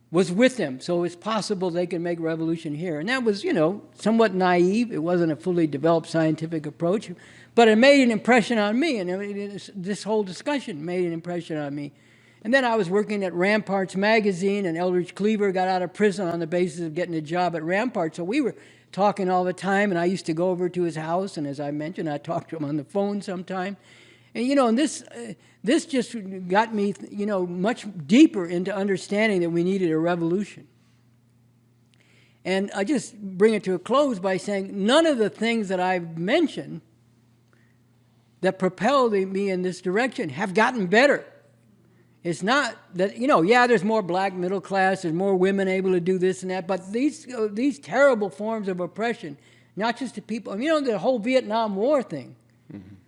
was with them. So it's possible they could make revolution here. And that was, you know, somewhat naive. It wasn't a fully developed scientific approach. But it made an impression on me, and this whole discussion made an impression on me. And then I was working at Ramparts magazine, and Eldridge Cleaver got out of prison on the basis of getting a job at Ramparts. So we were talking all the time, and I used to go over to his house, and as I mentioned, I talked to him on the phone sometime. And, and this just got me, much deeper into understanding that we needed a revolution. And I just bring it to a close by saying none of the things that I've mentioned that propelled me in this direction have gotten better. It's not that, there's more black middle class, there's more women able to do this and that, but these terrible forms of oppression, not just to people, the whole Vietnam War thing,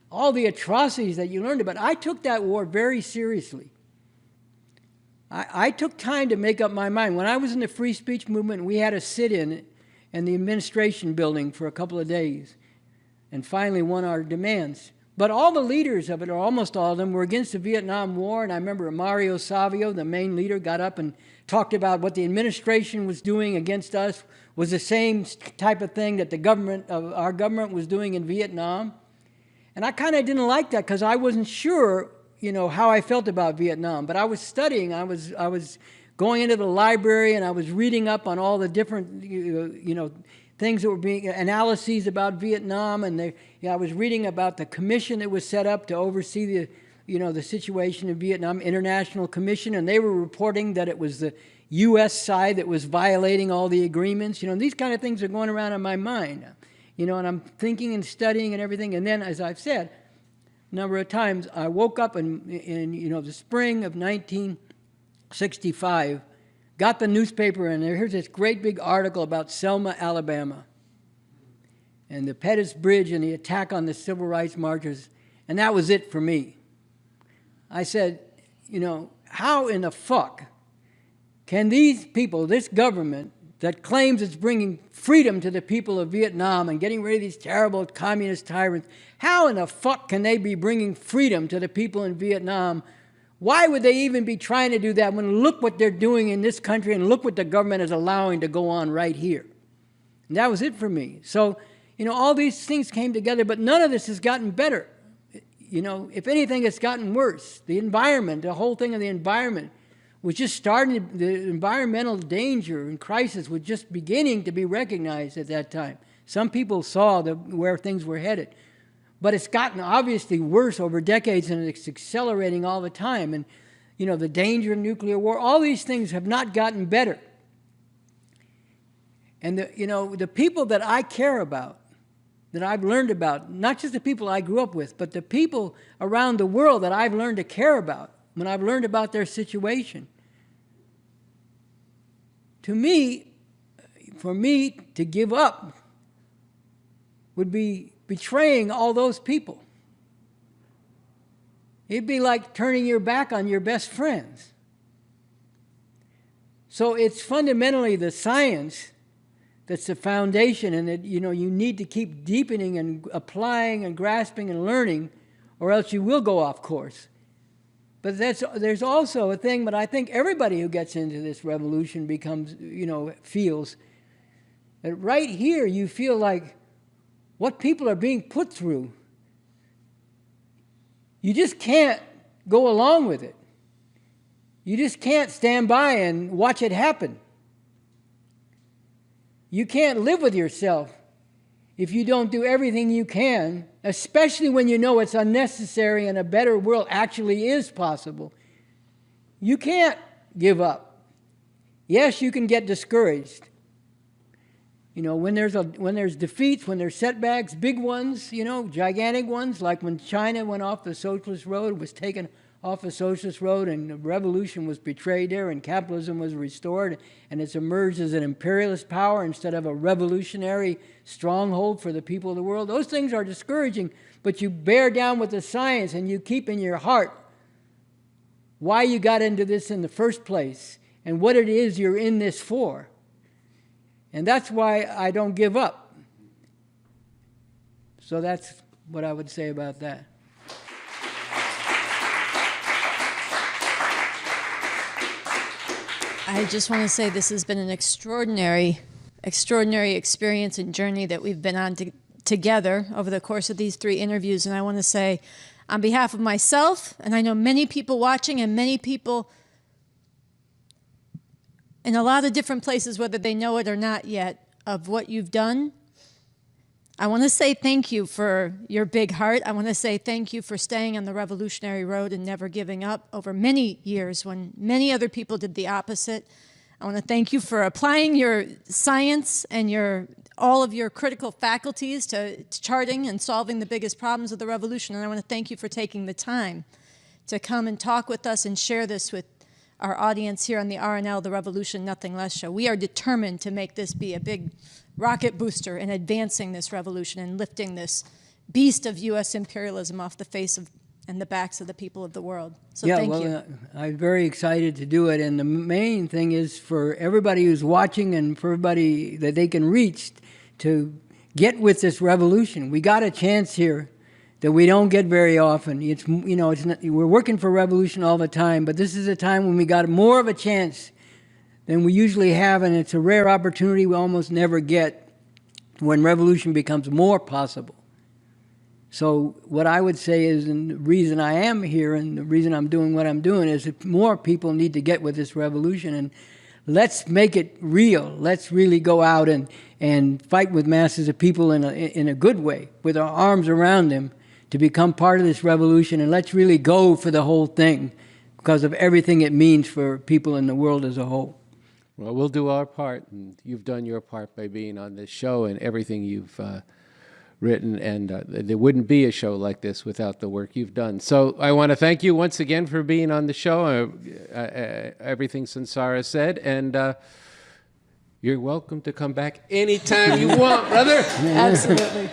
all the atrocities that you learned about, I took that war very seriously. I took time to make up my mind. When I was in the free speech movement, we had a sit-in in the administration building for a couple of days and finally won our demands. But all the leaders of it, or almost all of them, were against the Vietnam War. And I remember Mario Savio, the main leader, got up and talked about what the administration was doing against us was the same type of thing that our government was doing in Vietnam. And I kind of didn't like that because I wasn't sure, how I felt about Vietnam. But I was studying. I was going into the library and I was reading up on all the different, things that were being analyses about Vietnam, and I was reading about the commission that was set up to oversee the situation in Vietnam, International Commission, and they were reporting that it was the U.S. side that was violating all the agreements. These kind of things are going around in my mind, and I'm thinking and studying and everything. And then, as I've said a number of times, I woke up in the spring of 1965. Got the newspaper, and here's this great big article about Selma, Alabama, and the Pettus Bridge and the attack on the civil rights marchers, and that was it for me. I said, how in the fuck can these people, this government that claims it's bringing freedom to the people of Vietnam and getting rid of these terrible communist tyrants, how in the fuck can they be bringing freedom to the people in Vietnam? Why would they even be trying to do that when look what they're doing in this country and look what the government is allowing to go on right here? And that was it for me. So, all these things came together, but none of this has gotten better. If anything, it's gotten worse. The environment, the whole thing of the environment was just starting, the environmental danger and crisis was just beginning to be recognized at that time. Some people saw where things were headed. But it's gotten obviously worse over decades, and it's accelerating all the time. And, the danger of nuclear war, all these things have not gotten better. And, the people that I care about, that I've learned about, not just the people I grew up with, but the people around the world that I've learned to care about, when I've learned about their situation. To me, for me to give up would be betraying all those people. It'd be like turning your back on your best friends. So it's fundamentally the science that's the foundation, and that you need to keep deepening and applying and grasping and learning, or else you will go off course. But there's also a thing, but I think everybody who gets into this revolution feels that right here you feel like what people are being put through, you just can't go along with it. You just can't stand by and watch it happen. You can't live with yourself if you don't do everything you can, especially when you know it's unnecessary and a better world actually is possible. You can't give up. Yes, you can get discouraged. When there's defeats, when there's setbacks, big ones, gigantic ones, like when China went off the socialist road, was taken off the socialist road, and the revolution was betrayed there, and capitalism was restored, and it's emerged as an imperialist power instead of a revolutionary stronghold for the people of the world. Those things are discouraging, but you bear down with the science, and you keep in your heart why you got into this in the first place, and what it is you're in this for. And that's why I don't give up. So that's what I would say about that. I just want to say this has been an extraordinary experience and journey that we've been on together over the course of these 3 interviews. And I want to say on behalf of myself, and I know many people watching and many people in a lot of different places, whether they know it or not yet, of what you've done. I want to say thank you for your big heart. I want to say thank you for staying on the revolutionary road and never giving up over many years when many other people did the opposite. I want to thank you for applying your science and all of your critical faculties to charting and solving the biggest problems of the revolution. And I want to thank you for taking the time to come and talk with us and share this with our audience here on the RNL, The Revolution Nothing Less show. We are determined to make this be a big rocket booster in advancing this revolution and lifting this beast of U.S. imperialism off the face of and the backs of the people of the world. So thank you. I'm very excited to do it. And the main thing is for everybody who's watching and for everybody that they can reach to get with this revolution. We got a chance here that we don't get very often. It's, you know, it's not, we're working for revolution all the time, but this is a time when we got more of a chance than we usually have, and it's a rare opportunity we almost never get when revolution becomes more possible. So what I would say is, and the reason I am here and the reason I'm doing what I'm doing is that more people need to get with this revolution, and let's make it real. Let's really go out and fight with masses of people in a good way, with our arms around them, to become part of this revolution, and let's really go for the whole thing because of everything it means for people in the world as a whole. Well, we'll do our part, and you've done your part by being on this show and everything you've written, and there wouldn't be a show like this without the work you've done. So I want to thank you once again for being on the show, everything Sansara said, and you're welcome to come back anytime you want, brother. Absolutely.